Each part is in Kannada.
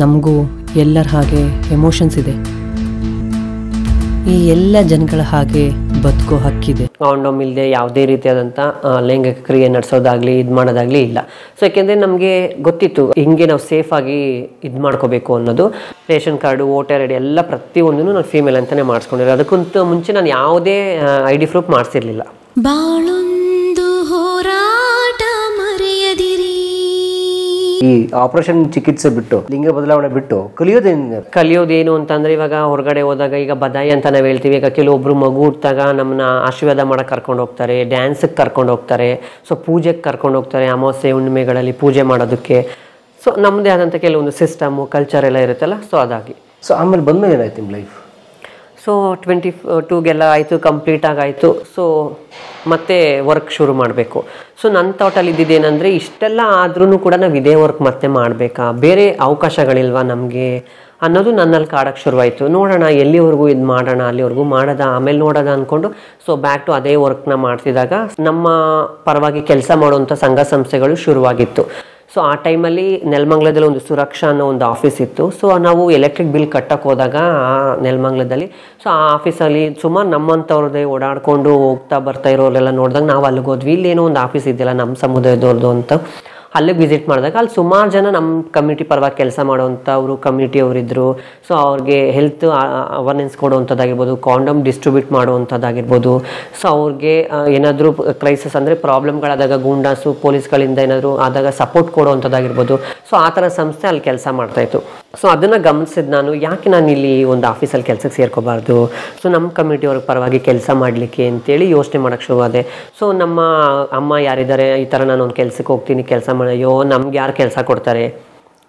ನಮಗೂ ಎಲ್ಲರ ಹಾಗೆ ಎಮೋಷನ್ಸ್ ಇದೆ. ಈ ಎಲ್ಲ ಜನಗಳ ಹಾಗೆ ಬದುಕೋ ಹಕ್ಕಿದೆ. ಕಾಂಡೋಮ್ ಇಲ್ಲದೆ ಯಾವುದೇ ರೀತಿಯಾದಂಥ ಲೈಂಗಿಕ ಕ್ರಿಯೆ ನಡೆಸೋದಾಗಲಿ ಇದು ಮಾಡೋದಾಗಲಿ ಇಲ್ಲ. ಸೊ ಯಾಕೆಂದರೆ ನಮಗೆ ಗೊತ್ತಿತ್ತು ಹಿಂಗೆ ನಾವು ಸೇಫಾಗಿ ಇದು ಮಾಡ್ಕೋಬೇಕು ಅನ್ನೋದು. Ration card, voter I D ಎಲ್ಲ ಪ್ರತಿಯೊಂದೂ ನಾನು ಫೀಮೇಲ್ ಅಂತಲೇ ಮಾಡಿಸ್ಕೊಂಡಿರೋ. ಅದಕ್ಕಿಂತ ಮುಂಚೆ ನಾನು ಯಾವುದೇ ಐ ಡಿ ಪ್ರೂಫ್ ಮಾಡಿಸಿರಲಿಲ್ಲ. ಬಾಳೊಂದು ಹೋರಾಟ ಮರೆಯದಿರಿ. ಈ ಆಪರೇಷನ್ ಚಿಕಿತ್ಸೆ ಬಿಟ್ಟು, ಲಿಂಗ ಬದಲಾವಣೆ ಬಿಟ್ಟು ಕಲಿಯೋದೇನು ಅಂತಂದ್ರೆ, ಇವಾಗ ಹೊರಗಡೆ ಹೋದಾಗ ಈಗ ಬದಾಯಿ ಅಂತ ನಾವು ಹೇಳ್ತೀವಿ. ಈಗ ಕೆಲವೊಬ್ರು ಮಗು ಹುಟ್ಟಾಗ ನಮ್ಮನ್ನ ಆಶೀರ್ವಾದ ಮಾಡಕ್ಕೆ ಕರ್ಕೊಂಡು ಹೋಗ್ತಾರೆ, ಡ್ಯಾನ್ಸಿಗೆ ಕರ್ಕೊಂಡು ಹೋಗ್ತಾರೆ, ಸೊ ಪೂಜೆಗೆ ಕರ್ಕೊಂಡು ಹೋಗ್ತಾರೆ, ಅಮಾವಾಸ್ಯೆ ಹುಣ್ಣಿಮೆಗಳಲ್ಲಿ ಪೂಜೆ ಮಾಡೋದಕ್ಕೆ. ಸೊ ನಮ್ಮದೇ ಆದಂಥ ಕೆಲವೊಂದು ಸಿಸ್ಟಮು, ಕಲ್ಚರ್ ಎಲ್ಲ ಇರುತ್ತಲ್ಲ, ಸೊ ಅದಾಗಿ. ಸೊ ಆಮೇಲೆ ಬಂದ್ಮೇಲೆ ಏನಾಯ್ತು ನಿಮ್ಮ ಲೈಫ್? ಸೊ 22ಗೆಲ್ಲ ಆಯಿತು, ಕಂಪ್ಲೀಟಾಗಿ ಆಯಿತು. ಸೊ ಮತ್ತೆ ವರ್ಕ್ ಶುರು ಮಾಡಬೇಕು. ಸೊ ನನ್ನ ಥಾಟಲ್ಲಿ ಇದ್ದಿದ್ದೇನೆಂದರೆ, ಇಷ್ಟೆಲ್ಲ ಆದ್ರೂ ಕೂಡ ನಾವು ಇದೇ ವರ್ಕ್ ಮತ್ತೆ ಮಾಡಬೇಕಾ, ಬೇರೆ ಅವಕಾಶಗಳಿಲ್ವಾ ನಮಗೆ ಅನ್ನೋದು ನನ್ನಲ್ಲಿ ಕಾಡಕ್ಕೆ ಶುರುವಾಯಿತು. ನೋಡೋಣ ಎಲ್ಲಿವರೆಗೂ ಇದು ಮಾಡೋಣ, ಅಲ್ಲಿವರೆಗೂ ಮಾಡೋದ, ಆಮೇಲೆ ನೋಡೋದ ಅಂದ್ಕೊಂಡು ಸೊ ಬ್ಯಾಕ್ ಟು ಅದೇ ವರ್ಕ್ನ ಮಾಡ್ತಿದ್ದಾಗ ನಮ್ಮ ಪರವಾಗಿ ಕೆಲಸ ಮಾಡುವಂಥ ಸಂಘ ಸಂಸ್ಥೆಗಳು ಶುರುವಾಗಿತ್ತು. ಸೊ ಆ ಟೈಮಲ್ಲಿ ನೆಲಮಂಗಲದಲ್ಲಿ ಒಂದು ಸುರಕ್ಷಾ ಅನ್ನೋ ಒಂದು ಆಫೀಸ್ ಇತ್ತು. ಸೊ ನಾವು ಎಲೆಕ್ಟ್ರಿಕ್ ಬಿಲ್ ಕಟ್ಟಕ್ಕೆ ಹೋದಾಗ ಆ ನೆಲಮಂಗಲದಲ್ಲಿ, ಸೊ ಆ ಆಫೀಸಲ್ಲಿ ಸುಮಾರು ನಮ್ಮಂಥವ್ರದ್ದೇ ಓಡಾಡ್ಕೊಂಡು ಹೋಗ್ತಾ ಬರ್ತಾ ಇರೋರೆಲ್ಲ ನೋಡಿದಾಗ ನಾವು ಅಲ್ಲಿಗೆ ಹೋದ್ವಿ. ಇಲ್ಲೇನೋ ಒಂದು ಆಫೀಸ್ ಇದೆಯಲ್ಲ ನಮ್ಮ ಸಮುದಾಯದವ್ರದ್ದು ಅಂತ ಅಲ್ಲಿಗೆ ವಿಸಿಟ್ ಮಾಡಿದಾಗ ಅಲ್ಲಿ ಸುಮಾರು ಜನ ನಮ್ಮ ಕಮ್ಯುನಿಟಿ ಪರವಾಗಿ ಕೆಲಸ ಮಾಡೋವಂಥವ್ರು ಕಮ್ಯುನಿಟಿಯವರಿದ್ದರು. ಸೊ ಅವ್ರಿಗೆ ಹೆಲ್ತ್ ಅವೇರ್ನೆಸ್ ಕೊಡುವಂಥದ್ದಾಗಿರ್ಬೋದು, ಕಾಂಡಮ್ ಡಿಸ್ಟ್ರಿಬ್ಯೂಟ್ ಮಾಡುವಂಥದ್ದಾಗಿರ್ಬೋದು, ಸೊ ಅವ್ರಿಗೆ ಏನಾದರೂ ಕ್ರೈಸಿಸ್ ಅಂದರೆ ಪ್ರಾಬ್ಲಮ್ಗಳಾದಾಗ ಗೂಂಡಾಸು ಪೊಲೀಸ್ಗಳಿಂದ ಏನಾದರೂ ಆದಾಗ ಸಪೋರ್ಟ್ ಕೊಡುವಂಥದ್ದಾಗಿರ್ಬೋದು. ಸೊ ಆ ಥರ ಸಂಸ್ಥೆ ಅಲ್ಲಿ ಕೆಲಸ ಮಾಡ್ತಾಯಿತ್ತು. ಸೊ ಅದನ್ನು ಗಮನಿಸಿದ್ದು ನಾನು, ಯಾಕೆ ನಾನು ಇಲ್ಲಿ ಒಂದು ಆಫೀಸಲ್ಲಿ ಕೆಲಸಕ್ಕೆ ಸೇರ್ಕೋಬಾರ್ದು, ಸೊ ನಮ್ಮ ಕಮ್ಯುನಿಟಿಯವ್ರ ಪರವಾಗಿ ಕೆಲಸ ಮಾಡಲಿಕ್ಕೆ ಅಂತೇಳಿ ಯೋಚನೆ ಮಾಡೋಕ್ಕೆ ಶುರುವಾದೆ. ಸೊ ನಮ್ಮ ಅಮ್ಮ ಯಾರಿದ್ದಾರೆ, ಈ ಥರ ನಾನು ಒಂದು ಕೆಲಸಕ್ಕೆ ಹೋಗ್ತೀನಿ, ಕೆಲಸ ಅಯ್ಯೋ ನಮ್ಗೆ ಯಾರು ಕೆಲಸ ಕೊಡ್ತಾರೆ,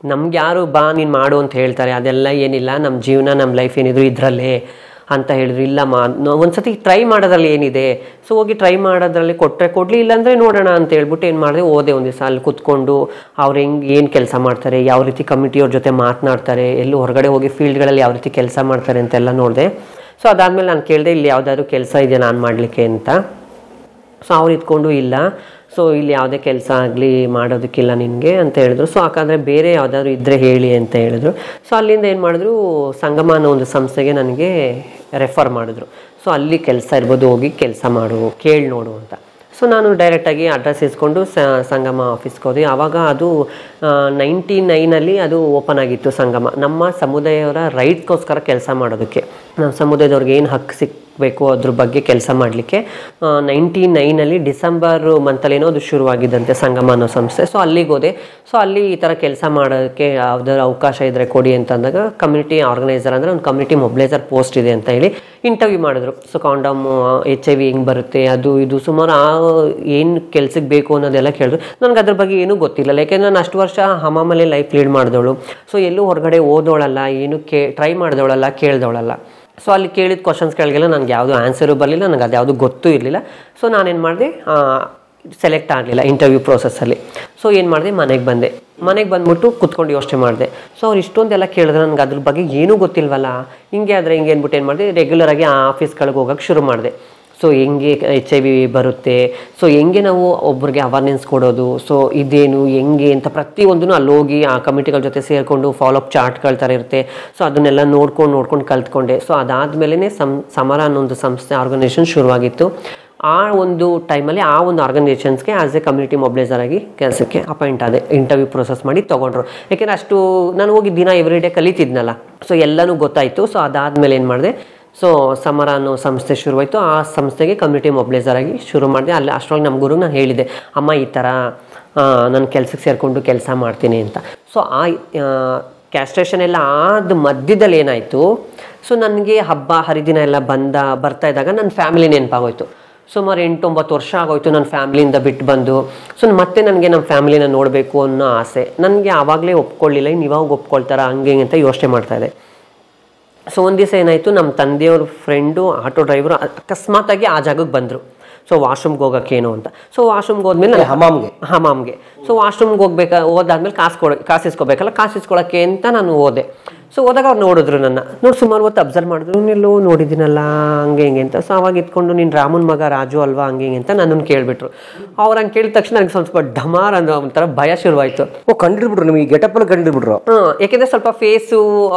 ನಮ್ಗೆ ಯಾರು ಬಾ ನೀನು ಮಾಡು ಅಂತ ಹೇಳ್ತಾರೆ, ಅದೆಲ್ಲ ಏನಿಲ್ಲ, ನಮ್ಮ ಜೀವನ ನಮ್ಮ ಲೈಫ್ ಏನಿದ್ರು ಇದರಲ್ಲೇ ಅಂತ ಹೇಳಿದ್ರು. ಇಲ್ಲಮ್ಮ, ಒಂದ್ಸತಿ ಟ್ರೈ ಮಾಡೋದ್ರಲ್ಲಿ ಏನಿದೆ, ಸೊ ಹೋಗಿ ಟ್ರೈ ಮಾಡೋದ್ರಲ್ಲಿ ಕೊಟ್ಟರೆ ಕೊಡಲಿ, ಇಲ್ಲಾಂದರೆ ನೋಡೋಣ ಅಂತ ಹೇಳ್ಬಿಟ್ಟು ಏನು ಮಾಡಿದೆ, ಓದೆ ಒಂದು ದಿವಸ ಅಲ್ಲಿ ಕೂತ್ಕೊಂಡು ಅವ್ರು ಹೆಂಗೆ ಏನು ಕೆಲಸ ಮಾಡ್ತಾರೆ, ಯಾವ ರೀತಿ ಕಮಿಟಿಯವ್ರ ಜೊತೆ ಮಾತನಾಡ್ತಾರೆ, ಎಲ್ಲೂ ಹೊರಗಡೆ ಹೋಗಿ ಫೀಲ್ಡ್ಗಳಲ್ಲಿ ಯಾವ ರೀತಿ ಕೆಲಸ ಮಾಡ್ತಾರೆ ಅಂತೆಲ್ಲ ನೋಡಿದೆ. ಸೊ ಅದಾದಮೇಲೆ ನಾನು ಕೇಳಿದೆ, ಇಲ್ಲಿ ಯಾವುದಾದ್ರು ಕೆಲಸ ಇದೆಯಾ ನಾನು ಮಾಡಲಿಕ್ಕೆ ಅಂತ. ಸೊ ಅವ್ರು ಇದ್ಕೊಂಡು ಇಲ್ಲ, ಸೊ ಇಲ್ಲಿ ಯಾವುದೇ ಕೆಲಸ ಆಗಲಿ ಮಾಡೋದಕ್ಕಿಲ್ಲ ನಿನಗೆ ಅಂತ ಹೇಳಿದ್ರು. ಸೊ ಯಾಕಂದರೆ ಬೇರೆ ಯಾವುದಾದ್ರು ಇದ್ದರೆ ಹೇಳಿ ಅಂತ ಹೇಳಿದ್ರು. ಸೊ ಅಲ್ಲಿಂದ ಏನು ಮಾಡಿದ್ರು, ಸಂಗಮ ಅನ್ನೋ ಒಂದು ಸಂಸ್ಥೆಗೆ ನನಗೆ ರೆಫರ್ ಮಾಡಿದ್ರು. ಸೊ ಅಲ್ಲಿ ಕೆಲಸ ಇರ್ಬೋದು, ಹೋಗಿ ಕೆಲಸ ಮಾಡು, ಕೇಳಿ ನೋಡು ಅಂತ. ಸೊ ನಾನು ಡೈರೆಕ್ಟಾಗಿ ಅಡ್ರೆಸ್ ಇಸ್ಕೊಂಡು ಸಂಗಮ ಆಫೀಸ್ಗೆ ಹೋದೆ. ಆವಾಗ ಅದು 99 ಅದು ಓಪನ್ ಆಗಿತ್ತು ಸಂಗಮ. ನಮ್ಮ ಸಮುದಾಯದವರ ರೈಟ್ಸ್ಗೋಸ್ಕರ ಕೆಲಸ ಮಾಡೋದಕ್ಕೆ, ನಮ್ಮ ಸಮುದಾಯದವ್ರಿಗೆ ಏನು ಹಕ್ಕು ಸಿಗಬೇಕು ಅದ್ರ ಬಗ್ಗೆ ಕೆಲಸ ಮಾಡಲಿಕ್ಕೆ 99 ಡಿಸೆಂಬರ್ ಮಂತಲ್ಲೇನೋ ಅದು ಶುರುವಾಗಿದ್ದಂತೆ ಸಂಗಮ ಅನ್ನೋ ಸಂಸ್ಥೆ. ಸೊ ಅಲ್ಲಿಗೆ ಹೋದೆ. ಸೊ ಅಲ್ಲಿ ಈ ಥರ ಕೆಲಸ ಮಾಡೋಕ್ಕೆ ಯಾವ್ದಾದ್ರು ಅವಕಾಶ ಇದ್ದರೆ ಕೊಡಿ ಅಂತಂದಾಗ ಕಮ್ಯುನಿಟಿ ಆರ್ಗನೈಸರ್ ಅಂದರೆ ಒಂದು ಕಮ್ಯುನಿಟಿ ಮೊಬಿಲೈಸರ್ ಪೋಸ್ಟ್ ಇದೆ ಅಂತ ಹೇಳಿ ಇಂಟರ್ವ್ಯೂ ಮಾಡಿದ್ರು. ಸೊ ಕಾಂಡಮ್ HIV ಹೆಂಗೆ ಬರುತ್ತೆ, ಅದು ಇದು ಸುಮಾರು ಏನು ಕೆಲ್ಸಕ್ಕೆ ಬೇಕು ಅನ್ನೋದೆಲ್ಲ ಕೇಳಿದ್ರು. ನನಗೆ ಅದ್ರ ಬಗ್ಗೆ ಏನೂ ಗೊತ್ತಿಲ್ಲ, ಯಾಕೆಂದರೆ ನಾನು ಅಷ್ಟು ವರ್ಷ ಹಮಾಮಲ್ಲೇ ಲೈಫ್ ಲೀಡ್ ಮಾಡಿದವಳು. ಸೊ ಎಲ್ಲೂ ಹೊರಗಡೆ ಓದೋಳಲ್ಲ, ಏನು ಟ್ರೈ ಮಾಡಿದವಳಲ್ಲ, ಕೇಳ್ದವಳಲ್ಲ. ಸೊ ಅಲ್ಲಿ ಕೇಳಿದ ಕ್ವಶನ್ಸ್ಗಳಿಗೆಲ್ಲ ನನಗೆ ಯಾವುದು ಆನ್ಸರು ಬರಲಿಲ್ಲ, ನನಗೆ ಅದು ಯಾವುದು ಗೊತ್ತೂ ಇರಲಿಲ್ಲ. ಸೊ ನಾನೇನು ಮಾಡಿದೆ, ಸೆಲೆಕ್ಟ್ ಆಗಲಿಲ್ಲ ಇಂಟರ್ವ್ಯೂ ಪ್ರೋಸೆಸ್ಸಲ್ಲಿ. ಸೊ ಏನು ಮಾಡಿದೆ, ಮನೆಗೆ ಬಂದೆ. ಮನೆಗೆ ಬಂದ್ಬಿಟ್ಟು ಕುತ್ಕೊಂಡು ಯೋಚನೆ ಮಾಡಿದೆ. ಸೊ ಅವ್ರು ಇಷ್ಟೊಂದೆಲ್ಲ ಕೇಳಿದ್ರೆ ನನಗೆ ಅದ್ರ ಬಗ್ಗೆ ಏನೂ ಗೊತ್ತಿಲ್ವಲ್ಲ, ಹಿಂಗೆ ಆದರೆ ಹಿಂಗೆ ಅಂದ್ಬಿಟ್ಟು ಏನು ಮಾಡಿದೆ, ರೆಗ್ಯುಲರಾಗಿ ಆ ಆಫೀಸ್ಗಳಿಗೆ ಹೋಗೋಕ್ಕೆ ಶುರು ಮಾಡಿದೆ. ಸೊ ಹೆಂಗೆ HIV ಬರುತ್ತೆ, ಸೊ ಹೆಂಗೆ ನಾವು ಒಬ್ರಿಗೆ ಅವೇರ್ನೆಸ್ ಕೊಡೋದು, ಸೊ ಇದೇನು ಹೆಂಗೆ ಅಂತ ಪ್ರತಿಯೊಂದೂ ಅಲ್ಲಿ ಹೋಗಿ ಆ ಕಮಿಟಿಗಳ ಜೊತೆ ಸೇರಿಕೊಂಡು ಫಾಲೋಅಪ್ ಚಾರ್ಟ್ಗಳ ಥರ ಇರುತ್ತೆ. ಸೊ ಅದನ್ನೆಲ್ಲ ನೋಡ್ಕೊಂಡು ಕಲ್ತ್ಕೊಂಡೆ. ಸೊ ಅದಾದಮೇಲೆ ಸಮರ ಅನ್ನೊಂದು ಸಂಸ್ಥೆ ಆರ್ಗನೈಸೇಷನ್ ಶುರುವಾಗಿತ್ತು. ಆ ಒಂದು ಟೈಮಲ್ಲಿ ಆ ಒಂದು ಆರ್ಗನೈಸೇಷನ್ಸ್ಗೆ ಆಸ್ ಎ ಕಮ್ಯುನಿಟಿ ಮೊಬಿಲೈಸರ್ ಆಗಿ ಕೆಲಸಕ್ಕೆ ಅಪಾಯಿಂಟ್ ಆದೆ. ಇಂಟರ್ವ್ಯೂ ಪ್ರೊಸೆಸ್ ಮಾಡಿ ತೊಗೊಂಡ್ರು. ಯಾಕೆಂದರೆ ಅಷ್ಟು ನಾನು ಹೋಗಿ ದಿನ ಎವ್ರಿ ಡೇ ಕಲಿತಿದ್ನಲ್ಲ, ಸೊ ಎಲ್ಲನೂ ಗೊತ್ತಾಯಿತು. ಸೊ ಅದಾದಮೇಲೆ ಏನು ಮಾಡಿದೆ, ಸೊ ಸಮರ ಅನ್ನೋ ಸಂಸ್ಥೆ ಶುರುವಾಯಿತು. ಆ ಸಂಸ್ಥೆಗೆ ಕಮ್ಯುನಿಟಿ ಮೊಬಿಲೈಸರ್ ಆಗಿ ಶುರು ಮಾಡಿದೆ. ಅಲ್ಲಿ ಅಷ್ಟರೊಳಗೆ ನಮ್ಮ ಗುರುಗೆ ನಾನು ಹೇಳಿದೆ, ಅಮ್ಮ ಈ ಥರ ನಾನು ಕೆಲಸಕ್ಕೆ ಸೇರಿಕೊಂಡು ಕೆಲಸ ಮಾಡ್ತೀನಿ ಅಂತ. ಸೊ ಆ ಕ್ಯಾಸ್ಟ್ರೇಷನ್ ಎಲ್ಲ ಆದ ಮಧ್ಯದಲ್ಲಿ ಏನಾಯಿತು, ಸೊ ನನಗೆ ಹಬ್ಬ ಹರಿದಿನ ಎಲ್ಲ ಬರ್ತಾ ಇದ್ದಾಗ ನನ್ನ ಫ್ಯಾಮಿಲಿ ನೆನಪಾಗೋಯ್ತು. ಸುಮಾರು 8-9 ವರ್ಷ ಆಗೋಯ್ತು ನನ್ನ ಫ್ಯಾಮಿಲಿಯಿಂದ ಬಿಟ್ಟು ಬಂದು. ಸೊ ಮತ್ತೆ ನನಗೆ ನಮ್ಮ ಫ್ಯಾಮಿಲಿನ ನೋಡಬೇಕು ಅನ್ನೋ ಆಸೆ ನನಗೆ ಆವಾಗಲೇ ಒಪ್ಕೊಳ್ಳಿಲ್ಲ. ಇನ್ನು ಇವಾಗ ಒಪ್ಕೊಳ್ತಾರ ಹಂಗೆ ಅಂತ ಯೋಚನೆ ಮಾಡ್ತಾಯಿದ್ದೆ. ಸೊ ಒಂದು ದಿವಸ ಏನಾಯಿತು, ನಮ್ಮ ತಂದೆಯವ್ರ ಫ್ರೆಂಡು ಆಟೋ ಡ್ರೈವರು ಅಕಸ್ಮಾತಾಗಿ ಆ ಜಾಗಕ್ಕೆ ಬಂದರು. ಸೊ ವಾಶ್ರೂಮ್ಗೆ ಹೋಗೋಕ್ಕೇನು ಅಂತ. ಸೊ ವಾಶ್ರೂಮ್ಗೆ ಹೋದ್ಮೇಲೆ ಹಮಾಮ್ಗೆ ಸೊ ವಾಶ್ರೂಮ್ಗೆ ಹೋದಾದ್ಮೇಲೆ ಕಾಸು ಇಸ್ಕೋಬೇಕಲ್ಲ, ಕಾಸು ಇಸ್ಕೊಳ್ಳೋಕ್ಕೆ ಅಂತ ನಾನು ಹೋದೆ. ಸೊ ಹೋದಾಗ ಅವ್ರು ನೋಡಿದ್ರು ನನ್ನ ನೋಡಿ ಸುಮಾರು ಹೊತ್ತು ಅಬ್ಸರ್ವ್ ಮಾಡಿದ್ರು, ಎಲ್ಲೋ ನೋಡಿದ್ದೀನಲ್ಲ ಹಂಗೆ ಹಿಂಗೆ ಅಂತ. ಸೊ ಅವಾಗ ಇತ್ಕೊಂಡು ನೀನು ರಾಮನ್ ಮಗ ರಾಜು ಅಲ್ವಾ ಹಂಗೆ ಹಿಂಗೆ ಅಂತ ನನ್ನನ್ನು ಕೇಳಿಬಿಟ್ರು. ಅವ್ರು ಹಂಗೆ ಕೇಳಿದ ತಕ್ಷಣ ನನಗೆ ಸ್ವಲ್ಪ ಢಮಾರ್ ಅನ್ನೋ ಒಂಥರ ಭಯ ಶುರುವಾಯಿತು. ಕಂಡಿಡ್ಬಿಟ್ರು ನಿಮಗೆ ಗೆಟಪ್ ಅಲ್ಲಿ ಕಂಡಿಡ್ಬಿಟ್ರು? ಯಾಕೆಂದರೆ ಸ್ವಲ್ಪ ಫೇಸು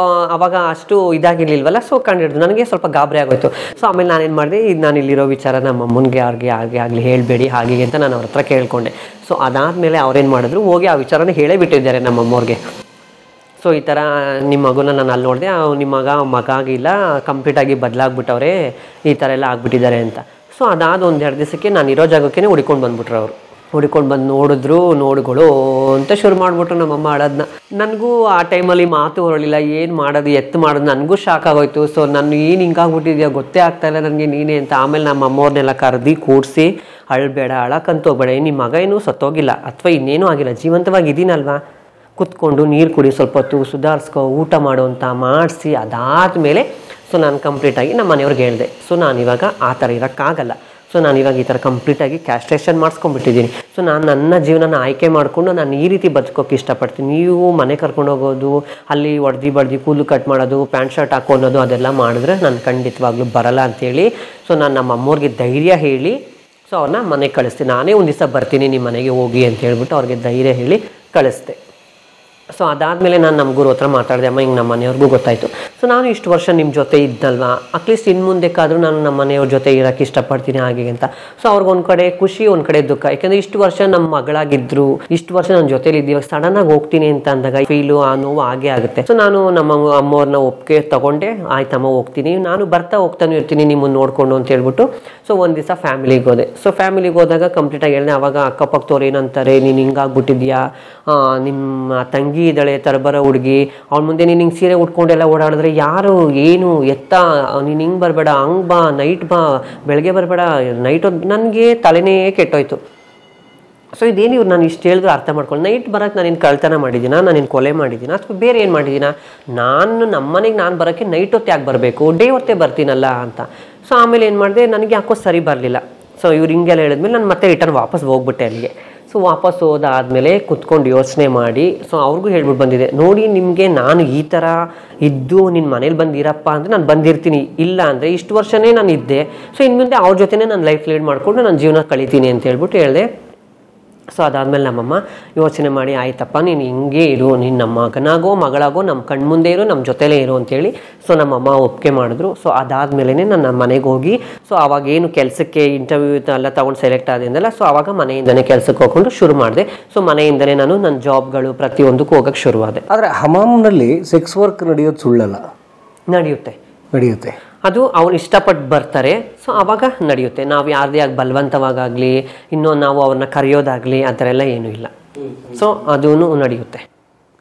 ಅವಾಗ ಅಷ್ಟು ಇದಾಗಿರ್ಲಿಲ್ವಲ್ಲ, ಸೊ ಕಂಡಿಡ್ದು ನನಗೆ ಸ್ವಲ್ಪ ಗಾಬರಿ ಆಗೋಯ್ತು. ಸೊ ಆಮೇಲೆ ನಾನೇನು ಮಾಡಿದೆ, ಈಗ ನಾನು ಇಲ್ಲಿರೋ ವಿಚಾರ ನಮ್ಮ ಅಮ್ಮನಿಗೆ ಯಾರಿಗೆ ಆಗಲಿ ಹೇಳಬೇಡಿ ಹಾಗೆ ಅಂತ ನಾನು ಅವ್ರ ಹತ್ರ ಕೇಳ್ಕೊಂಡೆ. ಸೊ ಅದಾದಮೇಲೆ ಅವ್ರೇನು ಮಾಡಿದ್ರು, ಹೋಗಿ ಆ ವಿಚಾರನ ಹೇಳೇ ಬಿಟ್ಟಿದ್ದಾರೆ ನಮ್ಮ ಅಮ್ಮವ್ರಿಗೆ. ಸೊ ಈ ಥರ ನಿಮ್ಮ ಮಗುನ ನಾನು ಅಲ್ಲಿ ನೋಡಿದೆ, ನಿಮ್ಮ ಮಗ ಆಗಿಲ್ಲ, ಕಂಪ್ಲೀಟಾಗಿ ಬದಲಾಗ್ಬಿಟ್ಟವ್ರೆ, ಈ ಥರ ಎಲ್ಲ ಆಗ್ಬಿಟ್ಟಿದ್ದಾರೆ ಅಂತ. ಸೊ ಅದಾದ ಒಂದೆರಡು ದಿವಸಕ್ಕೆ ನಾನು ಇರೋ ಜಾಗಕ್ಕೆ ಹುಡ್ಕೊಂಡು ಬಂದ್ಬಿಟ್ರು ಅವರು. ಹುಡ್ಕೊಂಡು ಬಂದು ನೋಡಿದ್ರು, ನೋಡುಗಳು ಅಂತ ಶುರು ಮಾಡಿಬಿಟ್ರು ನಮ್ಮಮ್ಮ ಅಳೋದನ್ನ. ನನಗೂ ಆ ಟೈಮಲ್ಲಿ ಮಾತು ಹೊರಲಿಲ್ಲ, ಏನು ಮಾಡೋದು ಎತ್ತು ಮಾಡೋದು, ನನಗೂ ಶಾಕ್ ಆಗೋಯ್ತು. ಸೊ ನಾನು ಏನು ಹಿಂಗಾಗ್ಬಿಟ್ಟಿದ್ಯಾ ಗೊತ್ತೇ ಆಗ್ತಾಯಿಲ್ಲ ನನಗೆ ನೀನೇ ಅಂತ. ಆಮೇಲೆ ನಮ್ಮ ಅಮ್ಮವ್ರನ್ನೆಲ್ಲ ಕರೆದು ಕೂಡಿಸಿ, ಅಳಬೇಡ, ಅಳಕ್ಕಂತ ಹೋಗ್ಬೇಡ, ನಿಮ್ಮ ಮಗ ಏನೂ ಸತ್ತೋಗಿಲ್ಲ ಅಥವಾ ಇನ್ನೇನೂ ಆಗಿಲ್ಲ, ಜೀವಂತವಾಗಿದ್ದೀನಲ್ವಾ, ಕುತ್ಕೊಂಡು ನೀರು ಕುಡಿ, ಸ್ವಲ್ಪ ಹೊತ್ತು ಸುಧಾರಿಸ್ಕೊ, ಊಟ ಮಾಡು ಅಂತ ಮಾಡಿಸಿ ಅದಾದಮೇಲೆ ಸೊ ನಾನು ಕಂಪ್ಲೀಟಾಗಿ ನಮ್ಮ ಮನೆಯವ್ರಿಗೆ ಹೇಳಿದೆ. ಸೊ ನಾನಿವಾಗ ಆ ಥರ ಇರೋಕ್ಕಾಗಲ್ಲ, ಸೊ ನಾನಿವಾಗ ಈ ಥರ ಕಂಪ್ಲೀಟಾಗಿ ಕ್ಯಾಸ್ಟ್ರೇಷನ್ ಮಾಡಿಸ್ಕೊಂಡ್ಬಿಟ್ಟಿದ್ದೀನಿ. ಸೊ ನಾನು ನನ್ನ ಜೀವನನ ಆಯ್ಕೆ ಮಾಡಿಕೊಂಡು ನಾನು ಈ ರೀತಿ ಬದುಕೋಕ್ಕೆ ಇಷ್ಟಪಡ್ತೀನಿ. ನೀವು ಮನೆ ಕರ್ಕೊಂಡು ಹೋಗೋದು, ಅಲ್ಲಿ ಹೊಡೆದು ಕೂದಲು ಕಟ್ ಮಾಡೋದು, ಪ್ಯಾಂಟ್ ಶರ್ಟ್ ಹಾಕೋನ್ನೋದು ಅದೆಲ್ಲ ಮಾಡಿದ್ರೆ ನಾನು ಖಂಡಿತವಾಗ್ಲೂ ಬರಲ್ಲ ಅಂಥೇಳಿ ಸೊ ನಾನು ನಮ್ಮ ಅಮ್ಮವ್ರಿಗೆ ಧೈರ್ಯ ಹೇಳಿ ಸೊ ಅವ್ರನ್ನ ಮನೆಗೆ ಕಳಿಸ್ತೀನಿ. ನಾನೇ ಒಂದು ದಿವಸ ಬರ್ತೀನಿ ನಿಮ್ಮ ಮನೆಗೆ ಹೋಗಿ ಅಂತ ಹೇಳ್ಬಿಟ್ಟು ಅವ್ರಿಗೆ ಧೈರ್ಯ ಹೇಳಿ ಕಳಿಸ್ದೆ. ಸೊ ಅದಾದಮೇಲೆ ನಾನು ನಮ್ಮ ಗುರು ಹತ್ರ ಮಾತಾಡಿದೆ, ಅಮ್ಮ ಹಿಂಗೆ ನಮ್ಮ ಮನೆಯವ್ರಿಗೂ ಗೊತ್ತಾಯಿತು. ಸೊ ನಾನು ಇಷ್ಟು ವರ್ಷ ನಿಮ್ಮ ಜೊತೆ ಇದ್ದಲ್ವಾ, ಅಟ್ಲೀಸ್ಟ್ ಇನ್ನು ಮುಂದಕ್ಕಾದರೂ ನಾನು ನಮ್ಮ ಮನೆಯವ್ರ ಜೊತೆ ಇರೋಕ್ಕೆ ಇಷ್ಟಪಡ್ತೀನಿ ಹಾಗೆ ಅಂತ. ಸೊ ಅವ್ರಿಗೊಂದು ಕಡೆ ಖುಷಿ, ಒಂದು ಕಡೆ ದುಃಖ. ಯಾಕೆಂದರೆ ಇಷ್ಟು ವರ್ಷ ನಮ್ಮ ಮಗಳಾಗಿದ್ದರು, ಇಷ್ಟು ವರ್ಷ ನನ್ನ ಜೊತೆಲಿ ಇದ್ದೀವಿ, ಸಡನ್ನಾಗಿ ಹೋಗ್ತೀನಿ ಅಂತ ಅಂದಾಗ ಫೀಲು ಆ ನೋವು ಹಾಗೆ ಆಗುತ್ತೆ. ಸೊ ನಾನು ನಮ್ಮ ಅಮ್ಮವ್ರನ್ನ ಒಪ್ಪಿಗೆ ತೊಗೊಂಡೆ, ಆಯ್ತಮ್ಮ ಹೋಗ್ತೀನಿ, ನಾನು ಹೋಗ್ತಾನೆ ಇರ್ತೀನಿ ನಿಮ್ಮನ್ನು ನೋಡಿಕೊಂಡು ಅಂತ ಹೇಳ್ಬಿಟ್ಟು. ಸೊ ಒಂದು ದಿವಸ ಫ್ಯಾಮಿಲಿಗೆ ಹೋದೆ. ಸೊ ಫ್ಯಾಮಿಲಿಗೆ ಹೋದಾಗ ಕಂಪ್ಲೀಟಾಗಿ ಹೇಳಿದೆ. ಆವಾಗ ಅಕ್ಕಪಕ್ಕದವ್ರು ಏನಂತಾರೆ, ನೀನು ಹಿಂಗಾಗ್ಬಿಟ್ಟಿದ್ಯಾ, ನಿಮ್ಮ ತಂಗಿ ಇದ್ದಾಳೆ ತರಬರ ಹುಡುಗಿ, ಅವ್ಳ ಮುಂದೆ ನೀನು ಹಿಂಗೆ ಸೀರೆ ಉಟ್ಕೊಂಡೆಲ್ಲ ಓಡಾಡಿದ್ರೆ ಯಾರು ಏನು ಎತ್ತ, ನೀನು ಹಿಂಗೆ ಬರಬೇಡ, ಹಂಗೆ ಬಾ, ನೈಟ್ ಬಾ, ಬೆಳಗ್ಗೆ ಬರಬೇಡ, ನೈಟ್ ನನಗೆ ತಲೆನೇ ಕೆಟ್ಟೋಯ್ತು. ಸೊ ಇದೇನು ಇವ್ರು ನಾನು ಇಷ್ಟು ಹೇಳಿದ್ರು ಅರ್ಥ ಮಾಡ್ಕೊಂಡು, ನೈಟ್ ಬರೋಕ್ಕೆ ನಾನೇನು ಕಳ್ತನ ಮಾಡಿದ್ದೀನ, ನಾನೇನು ಕೊಲೆ ಮಾಡಿದ್ದೀನ ಅಥವಾ ಬೇರೆ ಏನು ಮಾಡಿದ್ದೀನ, ನಾನು ನಮ್ಮನೆಗೆ ನಾನು ಬರೋಕ್ಕೆ ನೈಟ್ ಹೊತ್ತು ಯಾಕೆ ಬರಬೇಕು, ಡೇ ಹೊತ್ತೇ ಬರ್ತೀನಲ್ಲ ಅಂತ. ಸೊ ಆಮೇಲೆ ಏನು ಮಾಡಿದೆ, ನನಗೆ ಯಾಕೋ ಸರಿ ಬರಲಿಲ್ಲ. ಸೊ ಇವ್ರು ಹಿಂಗೆಲ್ಲ ಹೇಳಿದ್ಮೇಲೆ ನಾನು ಮತ್ತೆ ರಿಟರ್ನ್ ವಾಪಸ್ ಹೋಗ್ಬಿಟ್ಟೆ ಅಲ್ಲಿಗೆ. ಸೊ ವಾಪಸ್ ಹೋದಾದಮೇಲೆ ಕುತ್ಕೊಂಡು ಯೋಚನೆ ಮಾಡಿ ಸೊ ಅವ್ರಿಗೂ ಹೇಳ್ಬಿಟ್ಟು ಬಂದಿದೆ, ನೋಡಿ ನಿಮಗೆ ನಾನು ಈ ಥರ ಇದ್ದು ನಿನ್ನ ಮನೇಲಿ ಬಂದಿರಪ್ಪ ಅಂದರೆ ನಾನು ಬಂದಿರ್ತೀನಿ, ಇಲ್ಲ ಅಂದರೆ ಇಷ್ಟು ವರ್ಷನೇ ನಾನು ಇದ್ದೆ. ಸೊ ಇನ್ನು ಮುಂದೆ ಅವ್ರ ಜೊತೆನೇ ನಾನು ಲೈಫ್ ಲೀಡ್ ಮಾಡಿಕೊಂಡು ನಾನು ಜೀವನ ಕಳಿತೀನಿ ಅಂತ ಹೇಳ್ಬಿಟ್ಟು ಹೇಳಿದೆ. ಸೊ ಅದಾದಮೇಲೆ ನಮ್ಮಮ್ಮ ಯೋಚನೆ ಮಾಡಿ, ಆಯ್ತಪ್ಪ ನೀನು ಹಿಂಗೆ ಇರು, ನೀನು ನಮ್ಮ ಮಗನಾಗೋ ಮಗಳಾಗೋ ನಮ್ಮ ಕಣ್ಮುಂದೆ ಇರು, ನಮ್ಮ ಜೊತೆಲೇ ಇರು ಅಂತೇಳಿ ಸೊ ನಮ್ಮಮ್ಮ ಒಪ್ಪಿಗೆ ಮಾಡಿದ್ರು. ಸೊ ಅದಾದಮೇಲೆ ನಾನು ಮನೆಗೆ ಹೋಗಿ ಸೊ ಅವಾಗೇನು ಕೆಲಸಕ್ಕೆ ಇಂಟರ್ವ್ಯೂ ಎಲ್ಲ ತೊಗೊಂಡು ಸೆಲೆಕ್ಟ್ ಆದಿಂದಲ್ಲ, ಸೊ ಆವಾಗ ಮನೆಯಿಂದನೇ ಕೆಲಸಕ್ಕೆ ಹೋಗ್ಕೊಂಡು ಶುರು ಮಾಡಿದೆ. ಸೊ ಮನೆಯಿಂದನೇ ನಾನು ನನ್ನ ಜಾಬ್ಗಳು ಪ್ರತಿಯೊಂದಕ್ಕೂ ಹೋಗೋಕ್ಕೆ ಶುರುವಾದೆ. ಆದರೆ ಹಮಾಮ್ನಲ್ಲಿ ಸೆಕ್ಸ್ ವರ್ಕ್ ನಡೆಯೋದು ಸುಳ್ಳಲ್ಲ? ನಡೆಯುತ್ತೆ. ಅದು ಅವ್ರು ಇಷ್ಟಪಟ್ಟು ಬರ್ತಾರೆ. ಸೊ ಆವಾಗ ನಡೆಯುತ್ತೆ. ನಾವು ಯಾರದೇ ಆಗಿ ಬಲವಂತವಾಗಲಿ ಇನ್ನೂ ನಾವು ಅವ್ರನ್ನ ಕರೆಯೋದಾಗಲಿ ಆ ಥರ ಎಲ್ಲ ಏನೂ ಇಲ್ಲ. ಸೊ ಅದೂ ನಡೆಯುತ್ತೆ.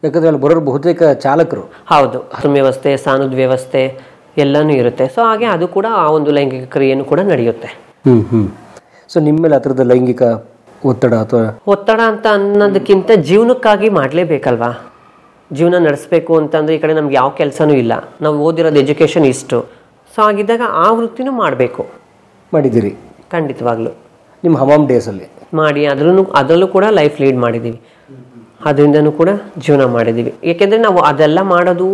ಯಾಕಂದರೆ ಅಲ್ಲಿ ಬರೋರು ಬಹುತೇಕ ಚಾಲಕರು. ಹೌದು, ವ್ಯವಸ್ಥೆ, ಸ್ನಾನದ ವ್ಯವಸ್ಥೆ ಎಲ್ಲನೂ ಇರುತ್ತೆ. ಸೊ ಹಾಗೆ ಅದು ಕೂಡ ಆ ಒಂದು ಲೈಂಗಿಕ ಕ್ರಿಯೆನೂ ಕೂಡ ನಡೆಯುತ್ತೆ. ಸೊ ನಿಮ್ಮ ಮೇಲೆ ಆ ಥರದ ಲೈಂಗಿಕ ಒತ್ತಡ ಅಥವಾ ಒತ್ತಡ ಅಂತ ಅನ್ನೋದಕ್ಕಿಂತ ಜೀವನಕ್ಕಾಗಿ ಮಾಡಲೇಬೇಕಲ್ವಾ? ಜೀವನ ನಡೆಸಬೇಕು ಅಂತಂದರೆ ಈ ಕಡೆ ನಮ್ಗೆ ಯಾವ ಕೆಲಸನೂ ಇಲ್ಲ, ನಾವು ಓದಿರೋದು ಎಜುಕೇಷನ್ ಇಷ್ಟು. ಸೊ ಆಗಿದ್ದಾಗ ಆ ವೃತ್ತಿನೂ ಮಾಡಬೇಕು. ಮಾಡಿದ್ದೀರಿ? ಖಂಡಿತವಾಗ್ಲೂ. ನಿಮ್ಮ ಹಮಾಮ್ ಡೇಸಲ್ಲಿ ಮಾಡಿ ಅದರಲ್ಲೂ ಕೂಡ ಲೈಫ್ ಲೀಡ್ ಮಾಡಿದ್ದೀವಿ, ಅದರಿಂದನೂ ಕೂಡ ಜೀವನ ಮಾಡಿದ್ದೀವಿ. ಏಕೆಂದರೆ ನಾವು ಅದೆಲ್ಲ ಮಾಡೋದು